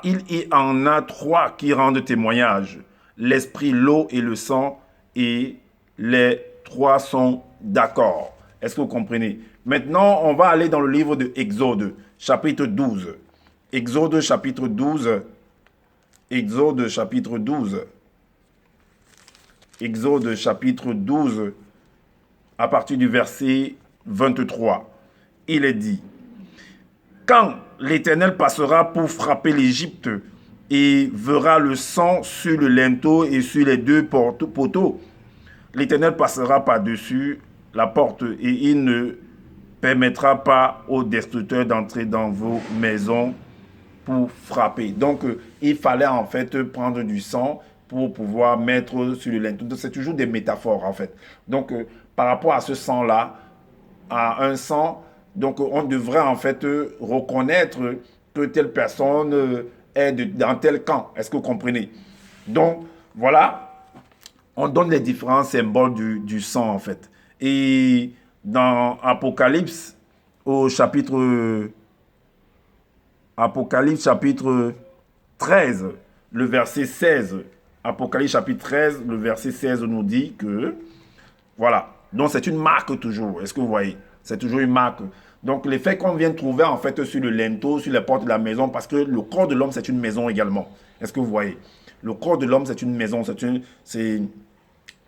Speaker 1: il y en a 3 qui rendent témoignage, l'Esprit, l'eau et le sang, et les 3 sont d'accord. Est-ce que vous comprenez? Maintenant, on va aller dans le livre de Exode, chapitre 12. Exode, chapitre 12. Exode, chapitre 12. Exode, chapitre 12, à partir du verset 23. Il est dit, quand l'Éternel passera pour frapper l'Égypte et verra le sang sur le linteau et sur les deux poteaux, l'Éternel passera par-dessus la porte et il ne permettra pas aux destructeurs d'entrer dans vos maisons pour frapper. Donc, il fallait en fait prendre du sang pour pouvoir mettre sur le linteau. C'est toujours des métaphores en fait. Donc, par rapport à ce sang-là, à un sang, donc on devrait en fait reconnaître que telle personne est dans tel camp. Est-ce que vous comprenez? Donc, voilà, on donne les différents symboles du sang en fait. Et dans Apocalypse, au chapitre Apocalypse chapitre 13, le verset 16. Apocalypse chapitre 13, le verset 16 nous dit que, voilà, donc c'est une marque toujours, est-ce que vous voyez? C'est toujours une marque. Donc l'effet qu'on vient de trouver en fait sur le linteau, sur les portes de la maison, parce que le corps de l'homme c'est une maison également. Est-ce que vous voyez? Le corps de l'homme c'est une maison,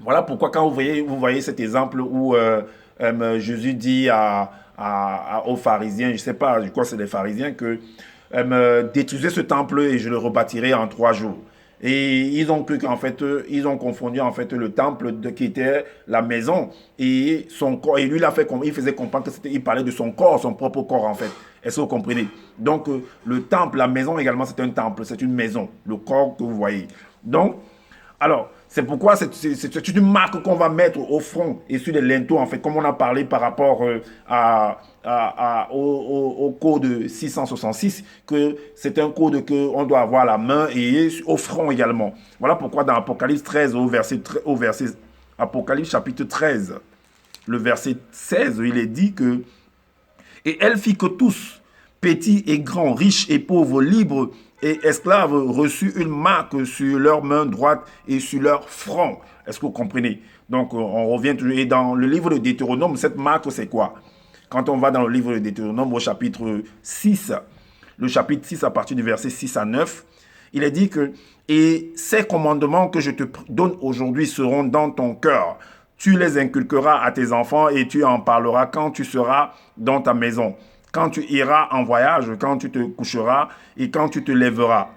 Speaker 1: voilà pourquoi quand vous voyez cet exemple où Jésus dit aux pharisiens, je ne sais pas, je crois que c'est les pharisiens, que détruisez ce temple et je le rebâtirai en 3 jours. Et ils ont cru qu'en fait, ils ont confondu en fait le temple qui était la maison et son corps. Et lui, il faisait comprendre qu'il parlait de son corps, son propre corps en fait. Est-ce que vous comprenez? Donc, le temple, la maison également, c'est un temple, c'est une maison, le corps que vous voyez. Donc, alors, c'est pourquoi c'est une marque qu'on va mettre au front et sur les linteaux, en fait, comme on a parlé par rapport au code 666, que c'est un code qu'on doit avoir à la main et au front également. Voilà pourquoi dans Apocalypse 13, au verset Apocalypse chapitre 13, le verset 16, il est dit que « Et elle fit que tous, petits et grands, riches et pauvres, libres et esclaves, reçurent une marque sur leur main droite et sur leur front. » Est-ce que vous comprenez? Donc, on revient toujours. Et dans le livre de Deutéronome, cette marque, c'est quoi? Quand on va dans le livre de Deutéronome, au chapitre 6, le chapitre 6, à partir du verset 6 à 9, il est dit que « Et ces commandements que je te donne aujourd'hui seront dans ton cœur. Tu les inculqueras à tes enfants et tu en parleras quand tu seras dans ta maison, quand tu iras en voyage, quand tu te coucheras et quand tu te lèveras.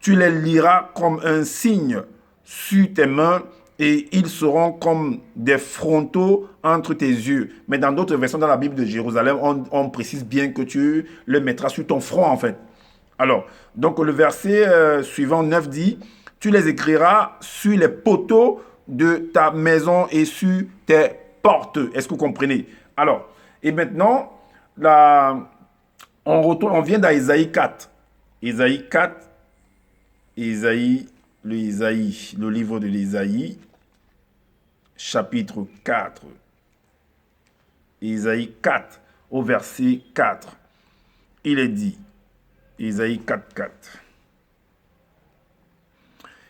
Speaker 1: Tu les liras comme un signe sur tes mains et ils seront comme des frontaux entre tes yeux. » Mais dans d'autres versions dans la Bible de Jérusalem, on précise bien que tu le mettras sur ton front en fait. Alors, donc le verset suivant 9 dit, « Tu les écriras sur les poteaux de ta maison et sur tes portes. » Est-ce que vous comprenez? Alors, et maintenant, là, on vient dans Isaïe 4. Isaïe 4, le livre de l'Isaïe, chapitre 4. Isaïe 4, au verset 4. Il est dit, Isaïe 4, 4.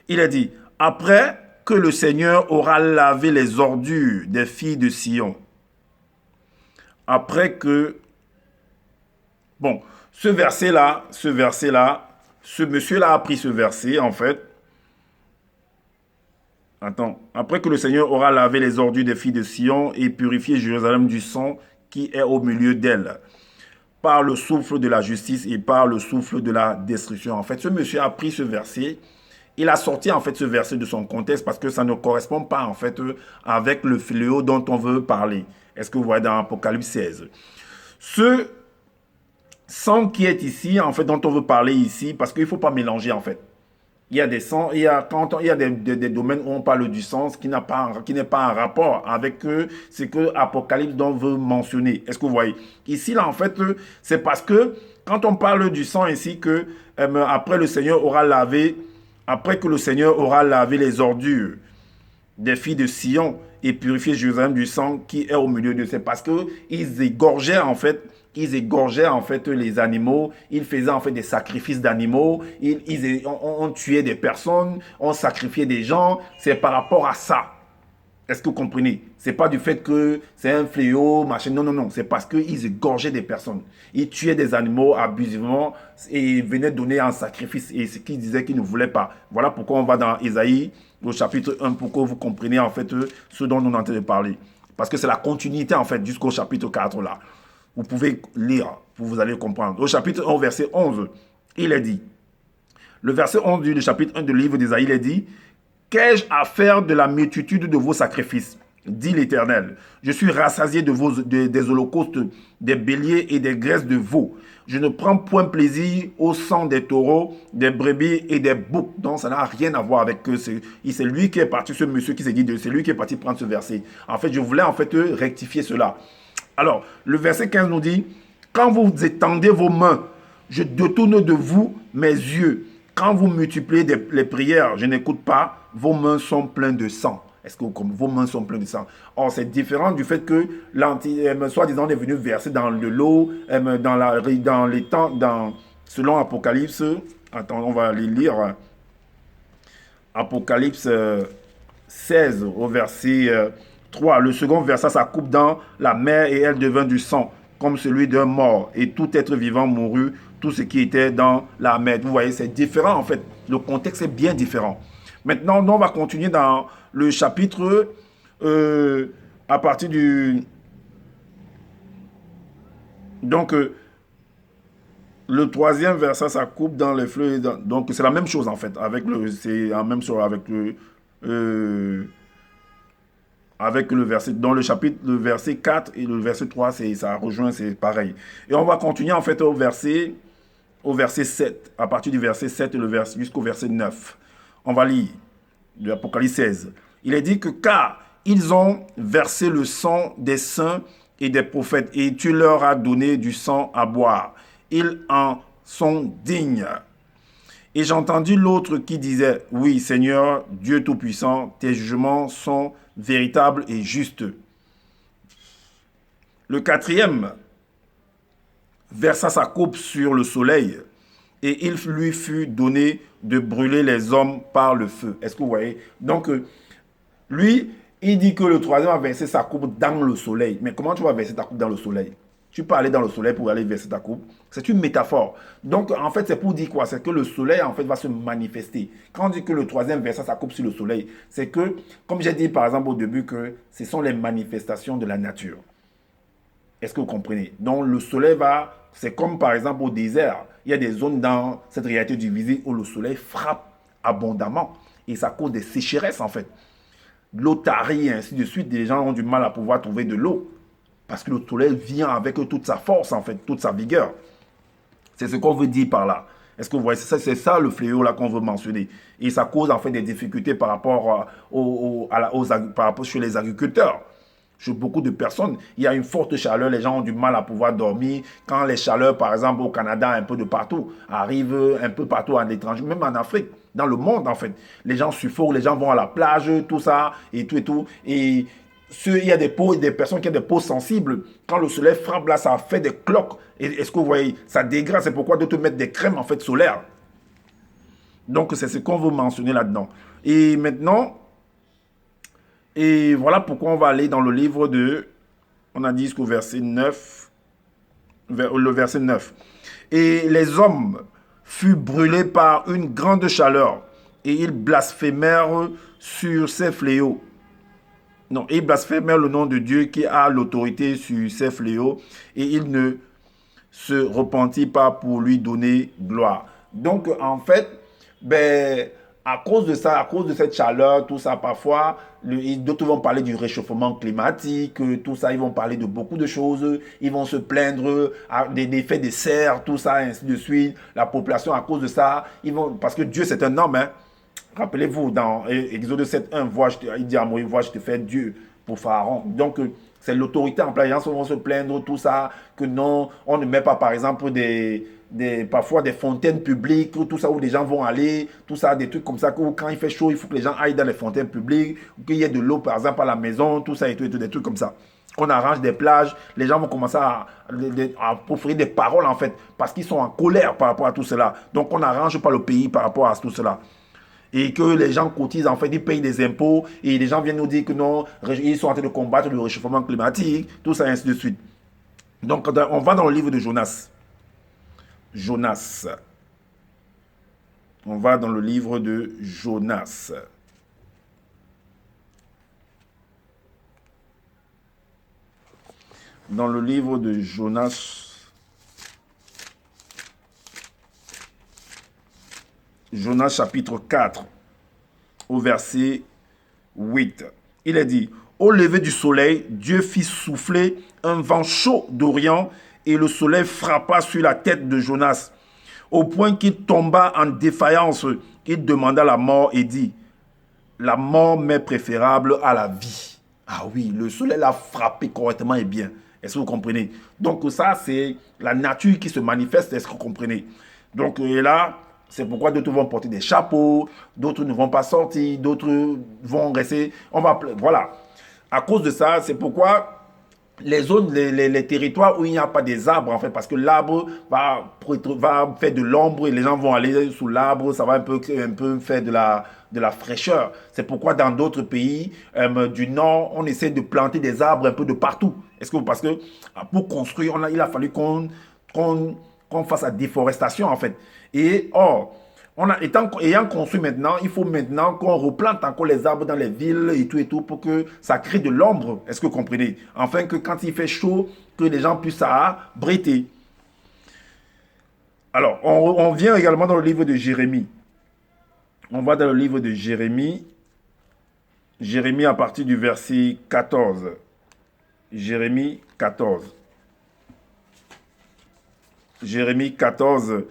Speaker 1: Il est dit, « Après que le Seigneur aura lavé les ordures des filles de Sion. » Après que... Bon, ce verset-là, ce monsieur-là a pris ce verset, en fait. Attends. Après que le Seigneur aura lavé les ordures des filles de Sion et purifié Jérusalem du sang qui est au milieu d'elle, par le souffle de la justice et par le souffle de la destruction. En fait, ce monsieur a pris ce verset. Il a sorti en fait ce verset de son contexte parce que ça ne correspond pas en fait avec le fléau dont on veut parler. Est-ce que vous voyez dans Apocalypse 16? Ce sang qui est ici, en fait, dont on veut parler ici, parce qu'il ne faut pas mélanger en fait. Il y a des sangs, il y a des domaines où on parle du sang qui n'est pas en rapport avec ce que Apocalypse veut mentionner. Est-ce que vous voyez? Ici, là, en fait, c'est parce que quand on parle du sang ici, que après le Seigneur aura lavé... Après que le Seigneur aura lavé les ordures des filles de Sion et purifié Jérusalem du sang qui est au milieu de... C'est parce qu'ils égorgeaient en fait les animaux, ils faisaient en fait des sacrifices d'animaux, on tuait des personnes, on sacrifiait des gens, c'est par rapport à ça. Est-ce que vous comprenez? C'est pas du fait que c'est un fléau, machin. Non, non, non. C'est parce qu'ils égorgeaient des personnes. Ils tuaient des animaux abusivement et venaient donner en sacrifice. Et ce qu'ils disaient qu'ils ne voulaient pas. Voilà pourquoi on va dans Ésaïe, au chapitre 1, pour que vous compreniez en fait ce dont nous sommes en train de parler. Parce que c'est la continuité en fait jusqu'au chapitre 4 là. Vous pouvez lire, vous allez comprendre. Au chapitre 1, verset 11, il est dit. Le verset 11 du chapitre 1 du livre d'Ésaïe, il est dit: qu'ai-je à faire de la multitude de vos sacrifices, dit l'Éternel. Je suis rassasié des holocaustes, des béliers et des graisses de veaux. Je ne prends point plaisir au sang des taureaux, des brebis et des boucs. Donc ça n'a rien à voir avec eux. C'est lui qui est parti, ce monsieur qui s'est dit, c'est lui qui est parti prendre ce verset. En fait, je voulais en fait rectifier cela. Alors, le verset 15 nous dit: quand vous étendez vos mains, je détourne de vous mes yeux. Quand vous multipliez les prières, je n'écoute pas. Vos mains sont pleines de sang. Est-ce que vos mains sont pleines de sang? Or, c'est différent du fait que soi-disant, on est venu verser dans de l'eau, dans les temps, selon Apocalypse. Attends, on va les lire. Apocalypse 16 au verset 3. Le second versa sa coupe dans la mer et elle devint du sang, comme celui d'un mort. Et tout être vivant mourut, tout ce qui était dans la mer. Vous voyez, c'est différent en fait. Le contexte est bien différent. Maintenant, on va continuer dans le chapitre à partir du... Donc, le troisième verset, ça coupe dans les fleuves. Donc, c'est la même chose en fait. C'est la même chose avec le verset, dans le chapitre, le verset 4 et le verset 3, ça rejoint, c'est pareil. Et on va continuer en fait au verset 7, à partir du verset 7 jusqu'au verset 9. On va lire de l'Apocalypse 16. Il est dit que car ils ont versé le sang des saints et des prophètes et tu leur as donné du sang à boire. Ils en sont dignes. Et j'ai entendu l'autre qui disait: oui, Seigneur, Dieu Tout-Puissant, tes jugements sont véritables et justes. Le quatrième versa sa coupe sur le soleil et il lui fut donné de brûler les hommes par le feu. Est-ce que vous voyez? Donc, lui, il dit que le troisième a versé sa coupe dans le soleil. Mais comment tu vas verser ta coupe dans le soleil? Tu peux aller dans le soleil pour aller verser ta coupe. C'est une métaphore. Donc, en fait, c'est pour dire quoi? C'est que le soleil, en fait, va se manifester. Quand on dit que le troisième versa sa coupe sur le soleil, c'est que, comme j'ai dit par exemple au début, que ce sont les manifestations de la nature. Est-ce que vous comprenez? Donc, le soleil va... C'est comme par exemple au désert. Il y a des zones dans cette réalité du visible où le soleil frappe abondamment. Et ça cause des sécheresses, en fait. L'eau tarie et ainsi de suite. Les gens ont du mal à pouvoir trouver de l'eau. Parce que le soleil vient avec toute sa force, en fait, toute sa vigueur. C'est ce qu'on veut dire par là. Est-ce que vous voyez? C'est ça le fléau là qu'on veut mentionner. Et ça cause en fait des difficultés par rapport, chez les agriculteurs. Chez beaucoup de personnes, il y a une forte chaleur, les gens ont du mal à pouvoir dormir. Quand les chaleurs, par exemple, au Canada, un peu de partout, arrivent un peu partout à l'étranger, même en Afrique, dans le monde en fait. Les gens suffoquent, les gens vont à la plage, tout ça, et tout et tout. Et il y a des personnes qui ont des peaux sensibles. Quand le soleil frappe là, ça fait des cloques. Est-ce que vous voyez? Ça dégrade, c'est pourquoi d'autres mettent des crèmes en fait solaires. Donc c'est ce qu'on veut mentionner là-dedans. Et maintenant... Et voilà pourquoi on va aller dans le livre de... On a dit jusqu'au verset 9. Le verset 9. Et les hommes furent brûlés par une grande chaleur. Et ils blasphémèrent sur ces fléaux. Non, ils blasphémèrent le nom de Dieu qui a l'autorité sur ces fléaux. Et ils ne se repentirent pas pour lui donner gloire. Donc en fait, à cause de ça, à cause de cette chaleur, tout ça, parfois, d'autres vont parler du réchauffement climatique, tout ça, ils vont parler de beaucoup de choses, ils vont se plaindre des effets de serre, tout ça, ainsi de suite. La population, à cause de ça, parce que Dieu, c'est un homme, hein. Rappelez-vous, dans Exode 7.1, il dit à Moïse, vois, je te fais Dieu pour Pharaon. Donc, c'est l'autorité en place. Les gens vont se plaindre, tout ça, que non, on ne met pas, par exemple, parfois des fontaines publiques, tout ça où les gens vont aller, tout ça, des trucs comme ça, où quand il fait chaud, il faut que les gens aillent dans les fontaines publiques, qu'il y ait de l'eau, par exemple, à la maison, tout ça et tout, des trucs comme ça. On arrange des plages, les gens vont commencer à offrir des paroles, en fait, parce qu'ils sont en colère par rapport à tout cela. Donc, on n'arrange pas le pays par rapport à tout cela. et que les gens cotisent, en fait, ils payent des impôts, et les gens viennent nous dire que non, ils sont en train de combattre le réchauffement climatique, tout ça, et ainsi de suite. Donc, on va dans le livre de Jonas. Jonas. On va dans le livre de Jonas. Dans le livre de Jonas. Jonas chapitre 4, au verset 8. Il est dit, au lever du soleil, Dieu fit souffler un vent chaud d'Orient et le soleil frappa sur la tête de Jonas, au point qu'il tomba en défaillance. Il demanda la mort et dit, la mort m'est préférable à la vie. Ah oui, le soleil l'a frappé correctement et bien. Est-ce que vous comprenez? Donc ça, c'est la nature qui se manifeste. Est-ce que vous comprenez? Donc là, c'est pourquoi d'autres vont porter des chapeaux, d'autres ne vont pas sortir, d'autres vont rester. Voilà. À cause de ça, c'est pourquoi les zones, les territoires où il n'y a pas des arbres, en fait, parce que l'arbre va faire de l'ombre et les gens vont aller sous l'arbre, ça va un peu faire de la fraîcheur. C'est pourquoi dans d'autres pays du Nord, on essaie de planter des arbres un peu de partout. Parce que pour construire, il a fallu qu'on fasse la déforestation, en fait. Et or, ayant construit maintenant, il faut maintenant qu'on replante encore les arbres dans les villes et tout pour que ça crée de l'ombre. Est-ce que vous comprenez? Afin que quand il fait chaud, que les gens puissent abriter. Alors, on vient également dans le livre de Jérémie. On va dans le livre de Jérémie. Jérémie à partir du verset 14. Jérémie 14. Jérémie 14,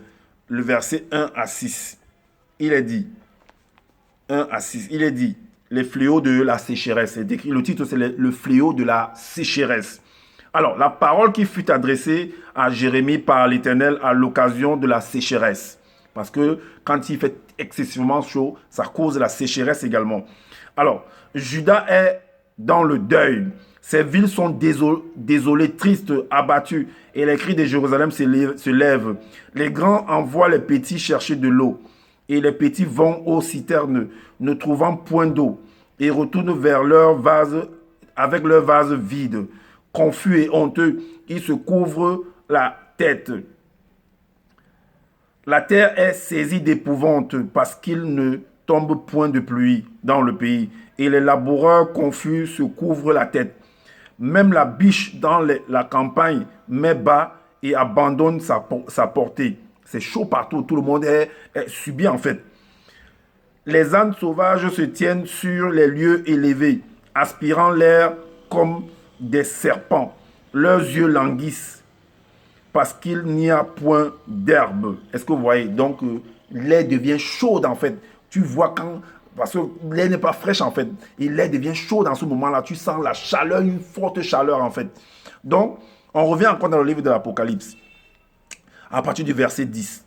Speaker 1: le verset 1 à 6. Il est dit, 1 à 6, il est dit, les fléaux de la sécheresse. Le titre, c'est le fléau de la sécheresse. Alors, la parole qui fut adressée à Jérémie par l'Éternel à l'occasion de la sécheresse. Parce que quand il fait excessivement chaud, ça cause la sécheresse également. Alors, Juda est dans le deuil. Ces villes sont désolées, tristes, abattues. Et les cris de Jérusalem se lèvent. Les grands envoient les petits chercher de l'eau. Et les petits vont aux citernes, ne trouvant point d'eau. Et retournent vers leur vase, avec leur vase vide. Confus et honteux, ils se couvrent la tête. La terre est saisie d'épouvante parce qu'il ne tombe point de pluie dans le pays. Et les laboureurs confus se couvrent la tête. Même la biche dans la campagne met bas et abandonne sa portée. C'est chaud partout, tout le monde est subi en fait. Les ânes sauvages se tiennent sur les lieux élevés, aspirant l'air comme des serpents. Leurs yeux languissent parce qu'il n'y a point d'herbe. Est-ce que vous voyez? Donc, l'air devient chaude en fait. Tu vois quand... Parce que l'air n'est pas fraîche en fait. Et l'air devient chaud dans ce moment-là. Tu sens la chaleur, une forte chaleur en fait. Donc, on revient encore dans le livre de l'Apocalypse. À partir du verset 10,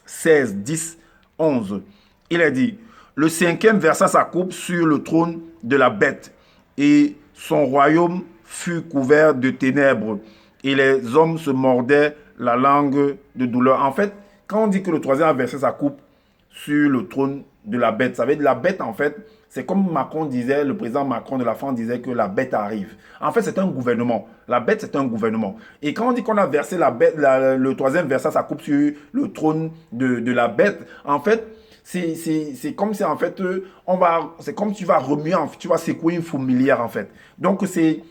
Speaker 1: 16, 10, 11. Il est dit, le cinquième versa sa coupe sur le trône de la bête. Et son royaume fut couvert de ténèbres. Et les hommes se mordaient la langue de douleur. En fait, quand on dit que le troisième a versé sa coupe sur le trône de la bête, ça veut dire la bête en fait, c'est comme Macron disait, le président Macron de la France disait que la bête arrive. En fait, c'est un gouvernement. La bête, c'est un gouvernement. Et quand on dit qu'on a versé la bête, le troisième versa sa coupe sur le trône de la bête, en fait, c'est comme si en fait, c'est comme si tu vas remuer, tu vas secouer une fourmilière en fait. Donc c'est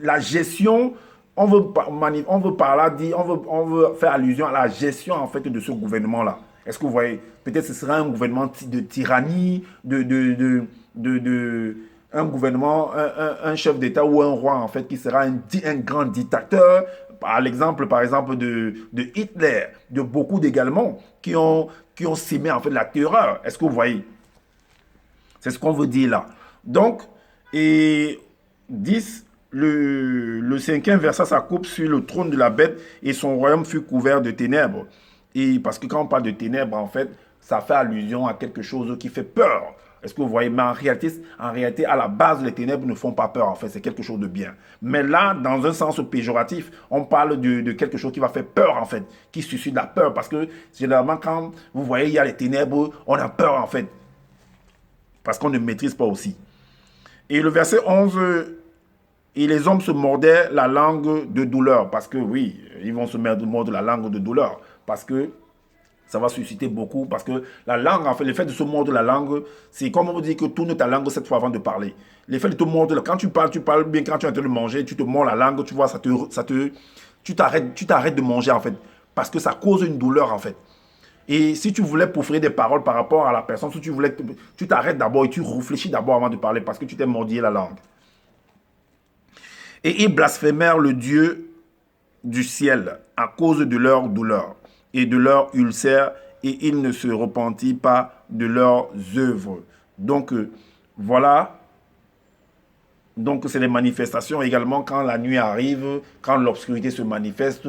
Speaker 1: la gestion. On veut par là dire, on veut faire allusion à la gestion en fait de ce gouvernement-là. Est-ce que vous voyez? Peut-être ce sera un gouvernement de tyrannie, un gouvernement, un chef d'État ou un roi en fait qui sera un grand dictateur. Par exemple de Hitler, de beaucoup également qui ont sémé en fait la terreur. Est-ce que vous voyez? C'est ce qu'on veut dire là. Donc, et 10, le cinquième versa sa coupe sur le trône de la bête et son royaume fut couvert de ténèbres. Et parce que quand on parle de ténèbres, en fait, ça fait allusion à quelque chose qui fait peur. Est-ce que vous voyez? Mais en réalité, à la base, les ténèbres ne font pas peur, en fait. C'est quelque chose de bien. Mais là, dans un sens péjoratif, on parle de quelque chose qui va faire peur, en fait, qui suscite la peur. Parce que, généralement, quand vous voyez, il y a les ténèbres, on a peur, en fait. Parce qu'on ne maîtrise pas aussi. Et le verset 11, et les hommes se mordaient la langue de douleur. Parce que, oui, ils vont se mordre la langue de douleur. Parce que ça va susciter beaucoup. Parce que la langue, en fait, le fait de se mordre la langue, c'est comme on vous dit que tourne ta langue cette fois avant de parler. Le fait de te mordre, quand tu parles bien. Quand tu es en train de manger, tu te mords la langue, tu vois, tu t'arrêtes de manger, en fait. Parce que ça cause une douleur, en fait. Et si tu voulais proférer des paroles par rapport à la personne, si tu t'arrêtes d'abord et tu réfléchis d'abord avant de parler parce que tu t'es mordillé la langue. Et ils blasphémèrent le Dieu du ciel à cause de leur douleur et de leur ulcère, et ils ne se repentirent pas de leurs œuvres. Donc, voilà. Donc, c'est les manifestations également quand la nuit arrive, quand l'obscurité se manifeste.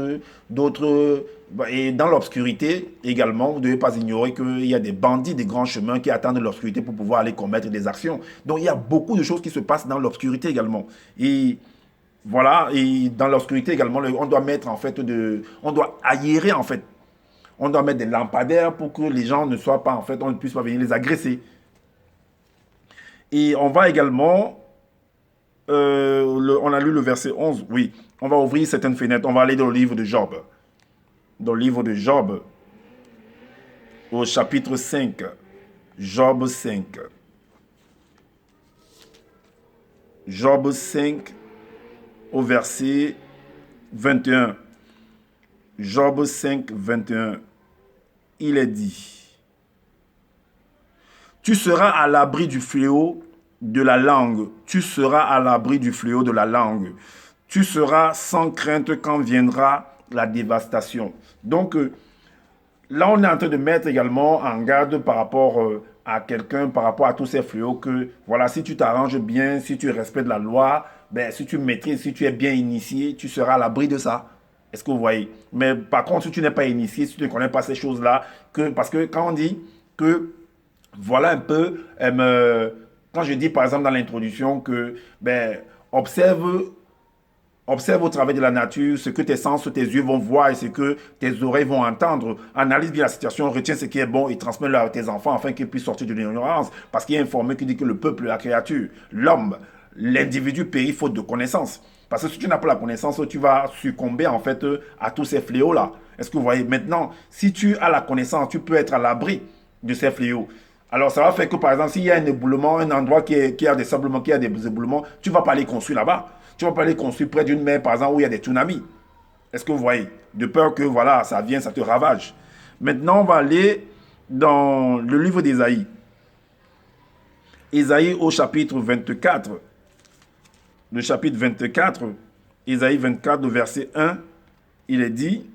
Speaker 1: Et dans l'obscurité également, vous ne devez pas ignorer qu'il y a des bandits des grands chemins qui attendent l'obscurité pour pouvoir aller commettre des actions. Donc, il y a beaucoup de choses qui se passent dans l'obscurité également. Et voilà, et dans l'obscurité également, on doit mettre en fait on doit aérer en fait. On doit mettre des lampadaires pour que les gens ne soient pas en fait, on ne puisse pas venir les agresser. Et on va également, on a lu le verset 11, oui. On va ouvrir certaines fenêtres, on va aller dans le livre de Job. Dans le livre de Job, au chapitre 5. Job 5. Job 5, au verset 21. Job 5, 21. Il est dit: tu seras à l'abri du fléau de la langue. Tu seras à l'abri du fléau de la langue. Tu seras sans crainte quand viendra la dévastation. Donc, là, on est en train de mettre également en garde par rapport à quelqu'un, par rapport à tous ces fléaux, que voilà, si tu t'arranges bien, si tu respectes la loi, ben, si tu maîtrises, si tu es bien initié, tu seras à l'abri de ça. Est-ce que vous voyez? Mais par contre, si tu n'es pas initié, si tu ne connais pas ces choses-là, parce que quand on dit que, voilà un peu, quand je dis par exemple dans l'introduction que, ben, observe au travers de la nature ce que tes sens, tes yeux vont voir et ce que tes oreilles vont entendre. Analyse bien la situation, retiens ce qui est bon et transmets-le à tes enfants afin qu'ils puissent sortir de l'ignorance. Parce qu'il y a un formule qui dit que le peuple, la créature, l'homme, l'individu périt faute de connaissance. Parce que si tu n'as pas la connaissance, tu vas succomber en fait à tous ces fléaux-là. Est-ce que vous voyez? Maintenant, si tu as la connaissance, tu peux être à l'abri de ces fléaux. Alors, ça va faire que, par exemple, s'il y a un éboulement, un endroit qui a des sablements, qui a des éboulements, tu ne vas pas aller construire là-bas. Tu ne vas pas aller construire près d'une mer, par exemple, où il y a des tsunamis. Est-ce que vous voyez? De peur que, voilà, ça vienne, ça te ravage. Maintenant, on va aller dans le livre d'Ésaïe. Ésaïe au chapitre 24. Le chapitre 24, Ésaïe 24, le verset 1, il est dit: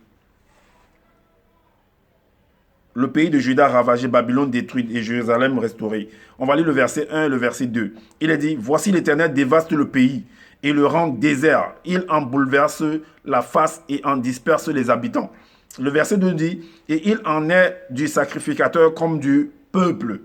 Speaker 1: le pays de Juda ravagé, Babylone détruite et Jérusalem restaurée. On va lire le verset 1 et le verset 2. Il est dit: voici l'Éternel dévaste le pays et le rend désert. Il en bouleverse la face et en disperse les habitants. Le verset 2 dit: et il en est du sacrificateur comme du peuple.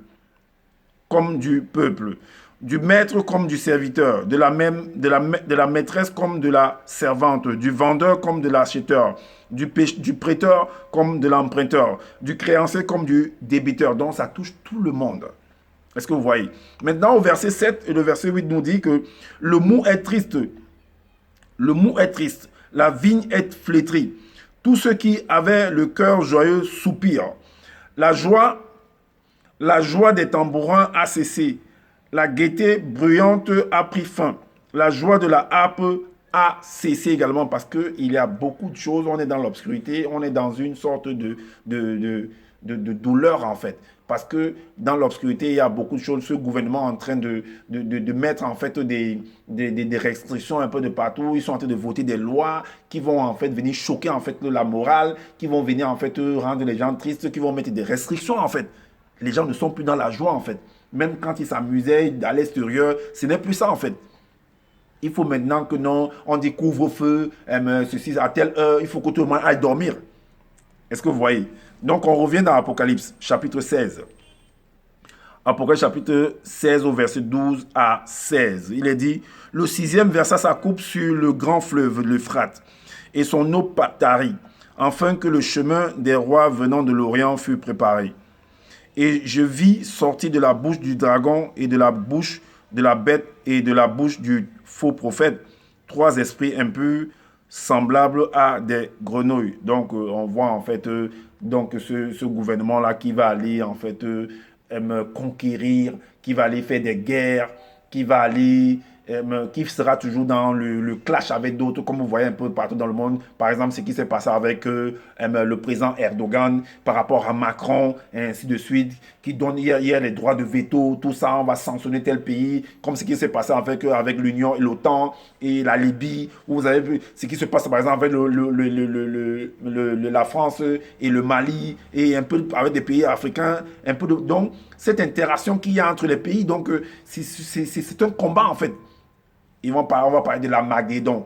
Speaker 1: Comme du peuple. Du maître comme du serviteur, de la maîtresse comme de la servante, du vendeur comme de l'acheteur, du prêteur comme de l'emprunteur, du créancier comme du débiteur. Donc ça touche tout le monde. Est-ce que vous voyez? Maintenant, au verset 7 et le verset 8 nous dit que le mou est triste. Le mou est triste. La vigne est flétrie. Tous ceux qui avaient le cœur joyeux soupirent. La joie des tambourins a cessé. La gaieté bruyante a pris fin. La joie de la harpe a cessé également parce qu'il y a beaucoup de choses. On est dans l'obscurité, on est dans une sorte de douleur en fait. Parce que dans l'obscurité, il y a beaucoup de choses. Ce gouvernement est en train de mettre en fait des restrictions un peu de partout. Ils sont en train de voter des lois qui vont en fait venir choquer en fait la morale, qui vont venir en fait rendre les gens tristes, qui vont mettre des restrictions en fait. Les gens ne sont plus dans la joie en fait. Même quand ils s'amusaient à l'extérieur, ce n'est plus ça en fait. Il faut maintenant que non, on dit couvre-feu, ceci à telle heure, il faut que tout le monde aille dormir. Est-ce que vous voyez? Donc on revient dans Apocalypse, chapitre 16. Apocalypse chapitre 16 au verset 12 à 16. Il est dit, le sixième versa sa coupe sur le grand fleuve, l'Euphrate, et son eau tarit, afin que le chemin des rois venant de l'Orient fût préparé. Et je vis sortir de la bouche du dragon et de la bouche de la bête et de la bouche du faux prophète 3 esprits impurs semblables à des grenouilles. Donc on voit en fait donc ce gouvernement-là qui va aller en fait conquérir, qui va aller faire des guerres, qui va aller qui sera toujours dans le clash avec d'autres, comme vous voyez un peu partout dans le monde. Par exemple, ce qui s'est passé avec le président Erdogan par rapport à Macron, et ainsi de suite, qui donne hier les droits de veto, tout ça, on va sanctionner tel pays, comme ce qui s'est passé avec l'Union et l'OTAN et la Libye, où vous avez vu ce qui se passe par exemple avec la France et le Mali, et un peu avec des pays africains, un peu donc, cette interaction qu'il y a entre les pays, donc c'est un combat en fait. On va parler de la Magédon.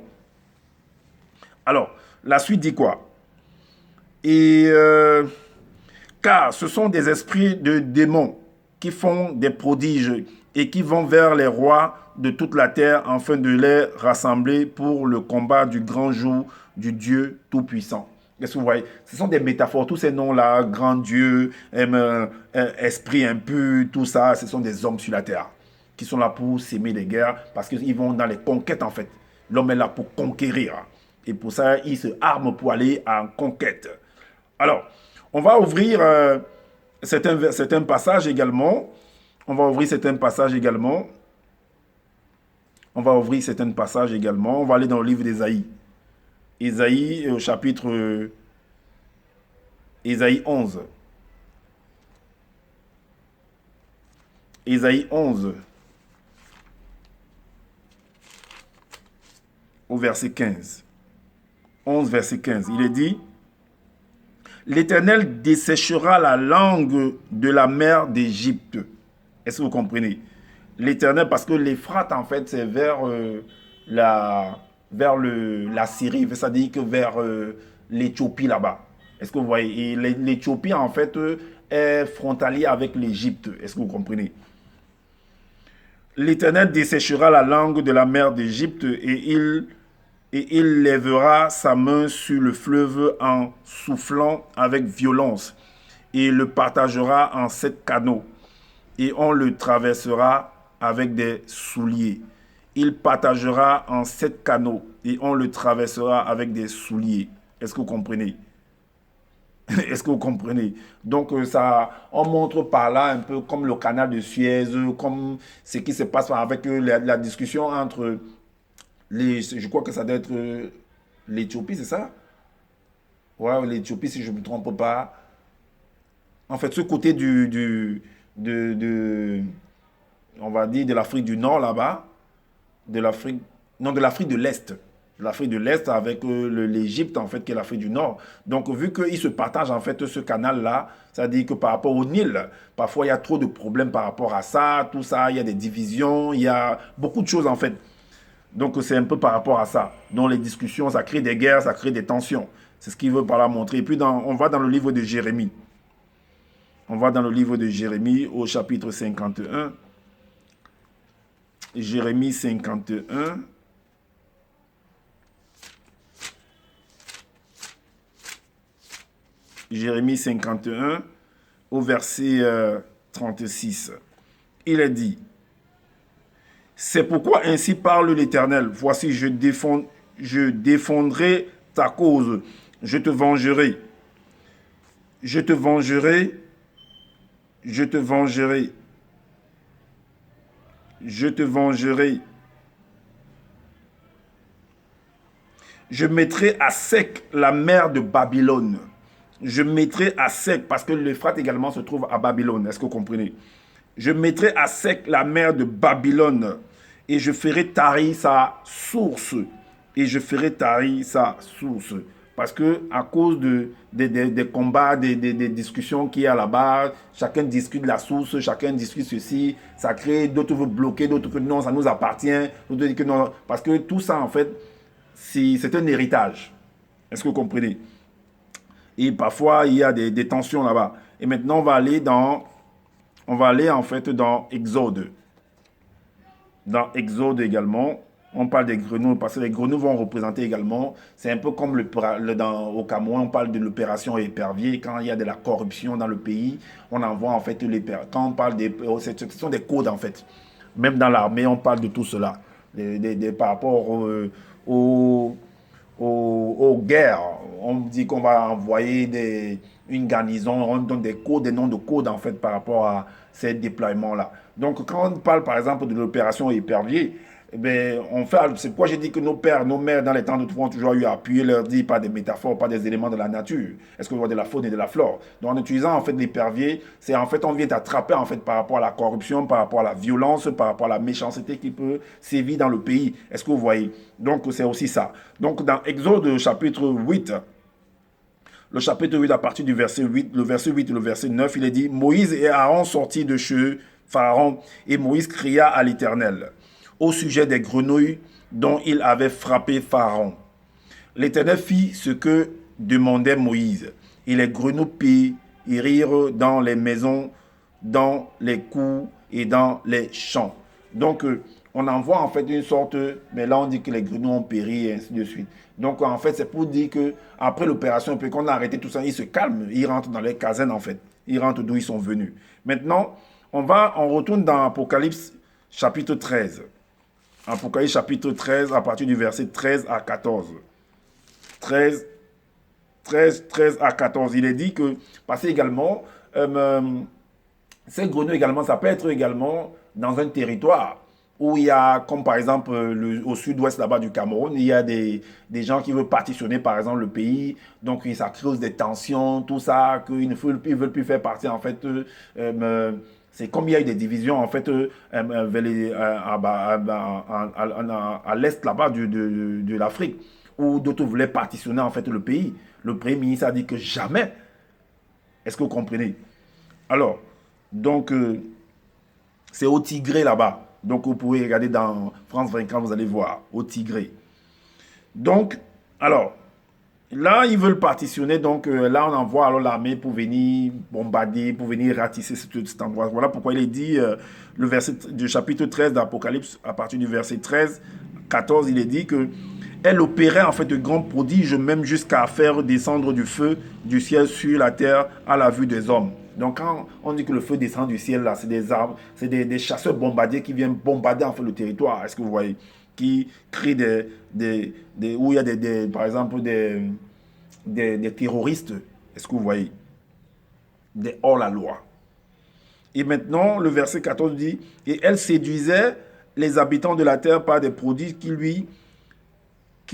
Speaker 1: Alors, la suite dit quoi? Et car ce sont des esprits de démons qui font des prodiges et qui vont vers les rois de toute la terre afin de les rassembler pour le combat du grand jour du Dieu Tout-Puissant. Qu'est-ce que vous voyez? Ce sont des métaphores, tous ces noms-là, grand Dieu, esprit impur, tout ça, ce sont des hommes sur la terre qui sont là pour s'aimer les guerres parce qu'ils vont dans les conquêtes en fait. L'homme est là pour conquérir. Et pour ça, il se arme pour aller en conquête. Alors, on va ouvrir certains passages également. On va ouvrir certains passages également. On va aller dans le livre d'Ésaïe. Ésaïe au chapitre Ésaïe 11. Ésaïe 11. Au verset 15. 11, verset 15. Il est dit, l'Éternel desséchera la langue de la mer d'Égypte. Est-ce que vous comprenez? L'Éternel, parce que l'Euphrate, en fait, c'est vers la Syrie, c'est-à-dire que vers l'Éthiopie là-bas. Est-ce que vous voyez? Et l'Éthiopie, en fait, est frontalier avec l'Égypte. Est-ce que vous comprenez? L'Éternel desséchera la langue de la mer d'Égypte et il lèvera sa main sur le fleuve en soufflant avec violence et le partagera en 7 canaux et on le traversera avec des souliers. Il partagera en 7 canaux et on le traversera avec des souliers. Est-ce que vous comprenez? Est-ce que vous comprenez? Donc, on montre par là un peu comme le canal de Suez, comme ce qui se passe avec la discussion entre je crois que ça doit être l'Éthiopie, c'est ça? Ouais, l'Éthiopie, si je ne me trompe pas. En fait, ce côté on va dire, de l'Afrique du Nord là-bas, de l'Afrique de l'Est. L'Afrique de l'Est avec l'Égypte, en fait, qui est l'Afrique du Nord. Donc, vu qu'ils se partagent, en fait, ce canal-là, ça dit que par rapport au Nil, parfois, il y a trop de problèmes par rapport à ça, tout ça, il y a des divisions, il y a beaucoup de choses, en fait. Donc, c'est un peu par rapport à ça. Dans les discussions, ça crée des guerres, ça crée des tensions. C'est ce qu'il veut par là montrer. Et puis, on va dans le livre de Jérémie. On va dans le livre de Jérémie au chapitre 51. Jérémie 51. Jérémie 51 au verset 36. Il est dit, c'est pourquoi ainsi parle l'Éternel, voici je défendrai ta cause, je te vengerai, je te vengerai, je te vengerai, je te vengerai. Je mettrai à sec la mer de Babylone. Je mettrai à sec, parce que l'Euphrate également se trouve à Babylone. Est-ce que vous comprenez? Je mettrai à sec la mer de Babylone et je ferai tarir sa source. Et je ferai tarir sa source. Parce que à cause des combats, des discussions qu'il y a là-bas, chacun discute la source, chacun discute ceci, ça crée, d'autres veulent bloquer, d'autres que non, ça nous appartient, d'autres disent que non. Parce que tout ça, en fait, c'est un héritage. Est-ce que vous comprenez? Et parfois, il y a des tensions là-bas. Et maintenant, on va aller dans on va aller en fait dans Exode. Dans Exode également, on parle des grenouilles parce que les grenouilles vont représenter également, c'est un peu comme au Cameroun, on parle de l'opération épervier, quand il y a de la corruption dans le pays, on envoie en fait quand on parle des, ce sont des codes en fait. Même dans l'armée, on parle de tout cela, par rapport aux, aux guerres. On dit qu'on va envoyer une garnison, on donne des codes, des noms de codes en fait par rapport à ces déploiements-là. Donc quand on parle par exemple de l'opération épervier, eh bien, c'est pourquoi j'ai dit que nos pères, nos mères dans les temps de tout ont toujours eu à appuyer leur dire par des métaphores, par des éléments de la nature. Est-ce qu'on voit de la faune et de la flore? Donc en utilisant en fait l'épervier, c'est en fait on vient t'attraper en fait par rapport à la corruption, par rapport à la violence, par rapport à la méchanceté qui peut sévir dans le pays. Est-ce que vous voyez? Donc c'est aussi ça. Donc dans Exode chapitre 8, le chapitre 8 à partir du verset 8, le verset 8 et le verset 9, il est dit, Moïse et Aaron sortirent de chez Pharaon et Moïse cria à l'Éternel au sujet des grenouilles dont il avait frappé Pharaon. L'Éternel fit ce que demandait Moïse, et les grenouilles périrent dans les maisons, dans les cours et dans les champs. Donc, on en voit en fait une sorte, mais là on dit que les grenouilles ont péri et ainsi de suite. Donc en fait c'est pour dire que après l'opération, puis qu'on a arrêté tout ça, ils se calment, ils rentrent dans les casernes en fait. Ils rentrent d'où ils sont venus. Maintenant, on retourne dans Apocalypse chapitre 13. Apocalypse chapitre 13 à partir du verset 13 à 14. 13 à 14. Il est dit que, parce que également, ces grenouilles également, ça peut être également dans un territoire où il y a, comme par exemple au sud-ouest là-bas du Cameroun, il y a des gens qui veulent partitionner par exemple le pays, donc ça cause des tensions, tout ça, qu'ils ne veulent plus faire partie en fait. C'est comme il y a eu des divisions en fait à l'est là-bas de l'Afrique, où d'autres voulaient partitionner en fait le pays. Le Premier ministre a dit que jamais. Est-ce que vous comprenez? Alors, donc, c'est au Tigré là-bas. Donc, vous pouvez regarder dans France 24, vous allez voir, au Tigré. Donc, alors, là, ils veulent partitionner. Donc, là, on envoie alors l'armée pour venir bombarder, pour venir ratisser cet endroit. Voilà pourquoi il est dit, le verset du chapitre 13 d'Apocalypse, à partir du verset 13, 14, il est dit que elle opérait en fait de grands prodiges, même jusqu'à faire descendre du feu du ciel sur la terre à la vue des hommes. Donc quand on dit que le feu descend du ciel, là, c'est des armes, c'est des chasseurs bombardiers qui viennent bombarder en fait le territoire. Est-ce que vous voyez? Qui créent où il y a par exemple des terroristes. Est-ce que vous voyez? Des hors-la-loi. Et maintenant, le verset 14 dit, et elle séduisait les habitants de la terre par des prodiges qui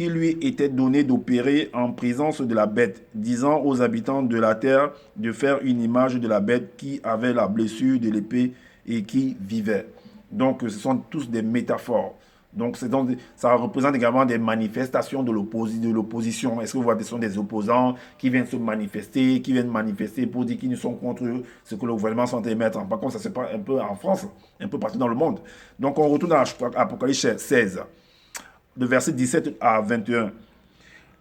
Speaker 1: lui était donné d'opérer en présence de la bête, disant aux habitants de la terre de faire une image de la bête qui avait la blessure de l'épée et qui vivait. Donc, ce sont tous des métaphores. Donc, ça représente également des manifestations de l'opposition. Est-ce que vous voyez, ce sont des opposants qui viennent se manifester, pour dire qu'ils ne sont contre ce que le gouvernement est en train de mettre. Par contre, ça se passe un peu en France, un peu partout dans le monde. Donc, on retourne à Apocalypse 16. De verset 17 à 21.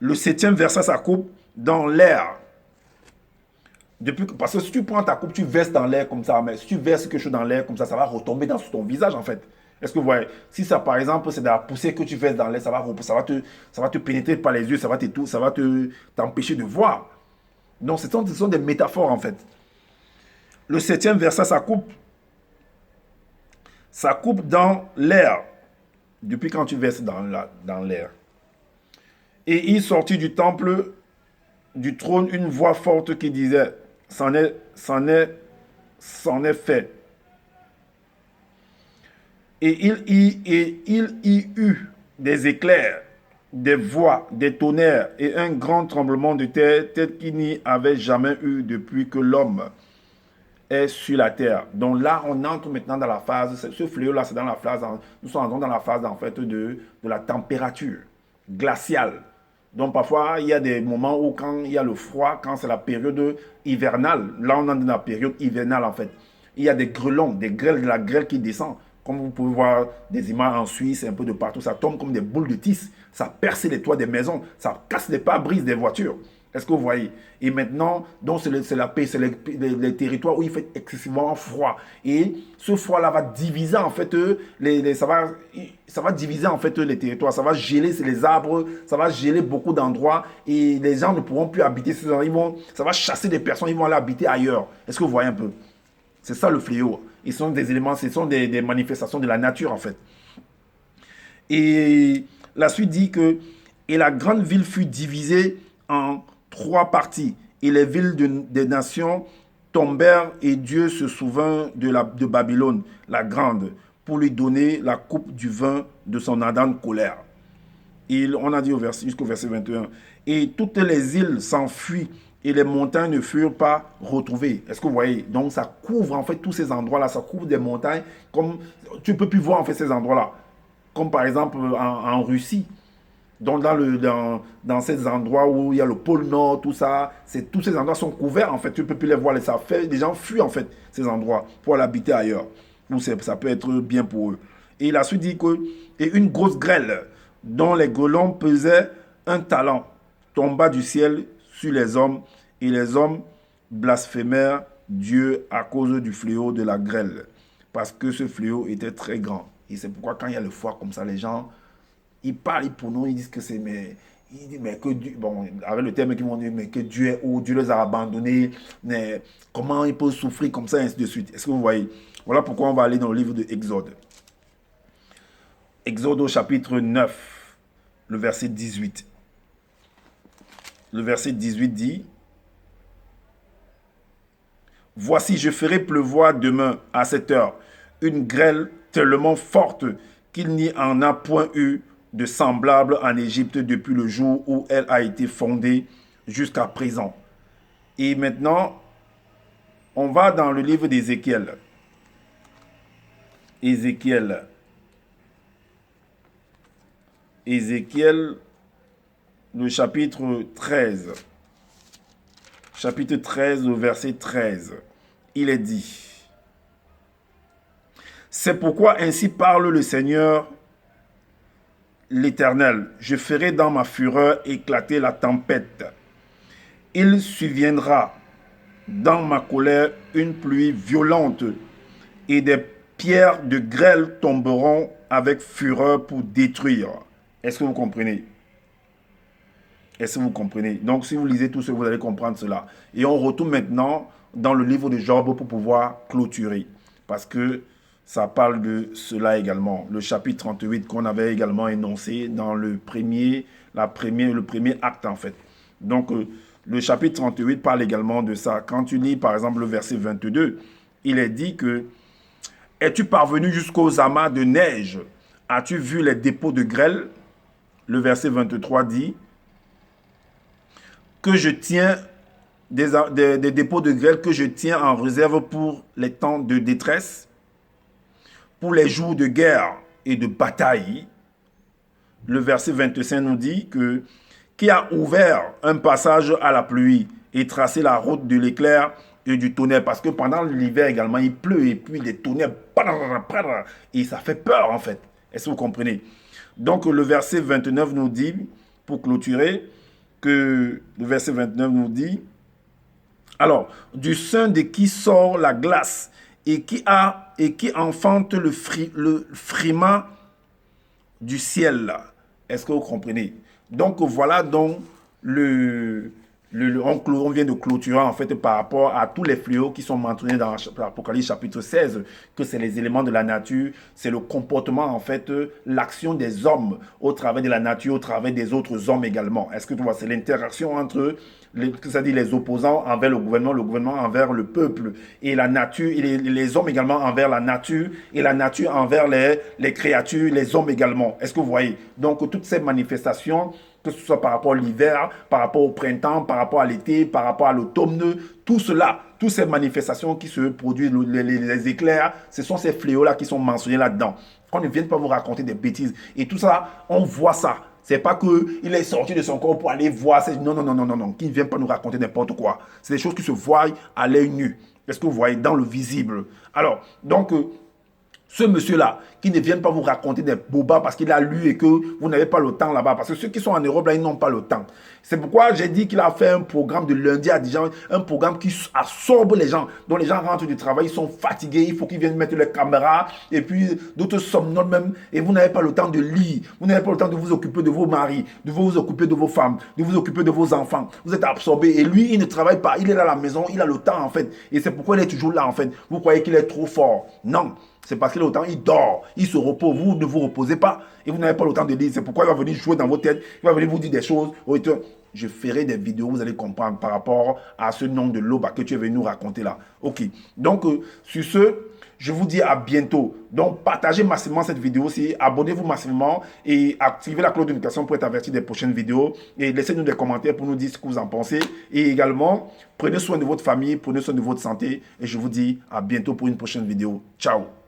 Speaker 1: Le septième verset sa coupe dans l'air. Parce que si tu prends ta coupe, tu verses dans l'air comme ça. Mais si tu verses quelque chose dans l'air comme ça va retomber sur ton visage en fait. Est-ce que vous voyez? Si ça par exemple c'est de la poussière que tu verses dans l'air, ça va te pénétrer par les yeux, ça va t'empêcher de voir. Donc ce sont des métaphores en fait. Le septième verset sa coupe dans l'air. Depuis quand tu verses dans l'air. Et il sortit du temple, du trône, une voix forte qui disait, c'en est fait. Et il y eut des éclairs, des voix, des tonnerres et un grand tremblement de terre tel qu'il n'y avait jamais eu depuis que l'homme est sur la terre. Donc là, on entre maintenant dans la phase, ce fléau-là, c'est dans la phase, nous sommes dans la phase en fait de la température glaciale. Donc parfois, il y a des moments où quand il y a le froid, quand c'est la période hivernale, là on est dans la période hivernale en fait. Il y a des grêlons, de la grêle qui descend. Comme vous pouvez voir des images en Suisse, un peu de partout, ça tombe comme des boules de tisse. Ça perce les toits des maisons, ça casse les pare-brises des voitures. Est-ce que vous voyez? Et maintenant, donc c'est la paix, c'est les territoires où il fait excessivement froid. Et ce froid-là va diviser en fait, ça va diviser en fait les territoires. Ça va geler les arbres, ça va geler beaucoup d'endroits. Et les gens ne pourront plus habiter ces endroits. Ça va chasser des personnes, ils vont aller habiter ailleurs. Est-ce que vous voyez un peu? C'est ça le fléau. Ce sont des éléments, ce sont des manifestations de la nature en fait. Et la suite dit que et la grande ville fut divisée en 3 parties. Et les villes des nations tombèrent et Dieu se souvint de Babylone, la grande, pour lui donner la coupe du vin de son ardente colère. On a dit jusqu'au verset 21. Et toutes les îles s'enfuient et les montagnes ne furent pas retrouvées. Est-ce que vous voyez? Donc ça couvre en fait tous ces endroits-là, ça couvre des montagnes, comme tu ne peux plus voir en fait ces endroits-là. Comme par exemple en Russie. Donc dans ces endroits où il y a le pôle Nord, tout ça, tous ces endroits sont couverts en fait, tu ne peux plus les voir, les gens fuient en fait ces endroits pour aller habiter ailleurs, où ça peut être bien pour eux. Et la suite dit que, et une grosse grêle dont les grêlons pesaient un talent tomba du ciel sur les hommes, et les hommes blasphémèrent Dieu à cause du fléau de la grêle, parce que ce fléau était très grand. Et c'est pourquoi quand il y a le froid comme ça, les gens ils parlent pour nous, ils disent que c'est mais que Dieu, bon, avec le terme qu'ils vont dire, mais que Dieu est où, Dieu les a abandonnés, mais comment ils peuvent souffrir comme ça, et ainsi de suite. Est-ce que vous voyez? Voilà pourquoi on va aller dans le livre de Exode. Exode au chapitre 9, le verset 18. Le verset 18 dit, « Voici, je ferai pleuvoir demain à cette heure une grêle tellement forte qu'il n'y en a point eu de semblable en Égypte depuis le jour où elle a été fondée jusqu'à présent. » Et maintenant, on va dans le livre d'Ézéchiel. Ézéchiel, le chapitre 13. Chapitre 13, au verset 13. Il est dit, « C'est pourquoi ainsi parle le Seigneur l'Éternel, je ferai dans ma fureur éclater la tempête. Il surviendra dans ma colère une pluie violente et des pierres de grêle tomberont avec fureur pour détruire. » Est-ce que vous comprenez? Est-ce que vous comprenez? Donc si vous lisez tout ça, vous allez comprendre cela. Et on retourne maintenant dans le livre de Job pour pouvoir clôturer. Parce que ça parle de cela également. Le chapitre 38 qu'on avait également énoncé dans le premier acte en fait. Donc le chapitre 38 parle également de ça. Quand tu lis par exemple le verset 22, il est dit que « Es-tu parvenu jusqu'aux amas de neige? As-tu vu les dépôts de grêle ?» Le verset 23 dit « Que je tiens des dépôts de grêle que je tiens en réserve pour les temps de détresse, pour les jours de guerre et de bataille. » Le verset 25 nous dit que « Qui a ouvert un passage à la pluie et tracé la route de l'éclair et du tonnerre. » Parce que pendant l'hiver également, il pleut et puis des tonnerres, et ça fait peur en fait. Est-ce que vous comprenez? Donc le verset 29 nous dit, pour clôturer, que le verset 29 nous dit, « Alors, du sein de qui sort la glace et qui enfante le frima du ciel. » Est-ce que vous comprenez? Donc voilà donc on vient de clôturer en fait par rapport à tous les fléaux qui sont mentionnés dans l'Apocalypse chapitre 16, que c'est les éléments de la nature, c'est le comportement en fait, l'action des hommes au travers de la nature, au travers des autres hommes également. Est-ce que tu vois, c'est l'interaction entre c'est-à-dire les opposants envers le gouvernement envers le peuple, et la nature, et les hommes également envers la nature, et la nature envers les créatures, les hommes également. Est-ce que vous voyez? Donc toutes ces manifestations, que ce soit par rapport à l'hiver, par rapport au printemps, par rapport à l'été, par rapport à l'automne, tout cela, toutes ces manifestations qui se produisent, les éclairs, ce sont ces fléaux-là qui sont mentionnés là-dedans. Qu'on ne vienne pas vous raconter des bêtises. Et tout ça, on voit ça. C'est pas qu'il est sorti de son corps pour aller voir. Non, non, non, non, non, non. Qu'il ne vienne pas nous raconter n'importe quoi. C'est des choses qui se voient à l'œil nu. Est-ce que vous voyez dans le visible? Alors, donc, ce monsieur-là, qui ne vienne pas vous raconter des bobas parce qu'il a lu et que vous n'avez pas le temps là-bas. Parce que ceux qui sont en Europe, là, ils n'ont pas le temps. C'est pourquoi j'ai dit qu'il a fait un programme de lundi à Dijon, un programme qui absorbe les gens. Donc les gens rentrent du travail, ils sont fatigués, il faut qu'ils viennent mettre les caméras, et puis d'autres somnolent même, et vous n'avez pas le temps de lire, vous n'avez pas le temps de vous occuper de vos maris, de vous occuper de vos femmes, de vous occuper de vos enfants. Vous êtes absorbés, et lui, il ne travaille pas, il est là à la maison, il a le temps en fait. Et c'est pourquoi il est toujours là en fait. Vous croyez qu'il est trop fort. Non. C'est parce qu'il a le temps, il dort, il se repose, vous ne vous reposez pas et vous n'avez pas le temps de lire. C'est pourquoi il va venir jouer dans vos têtes, il va venir vous dire des choses. Je ferai des vidéos, vous allez comprendre par rapport à ce nom de l'eau que tu es venu nous raconter là. Ok, donc sur ce, je vous dis à bientôt. Donc partagez massivement cette vidéo-ci, abonnez-vous massivement et activez la cloche de notification pour être averti des prochaines vidéos. Et laissez-nous des commentaires pour nous dire ce que vous en pensez. Et également, prenez soin de votre famille, prenez soin de votre santé. Et je vous dis à bientôt pour une prochaine vidéo. Ciao.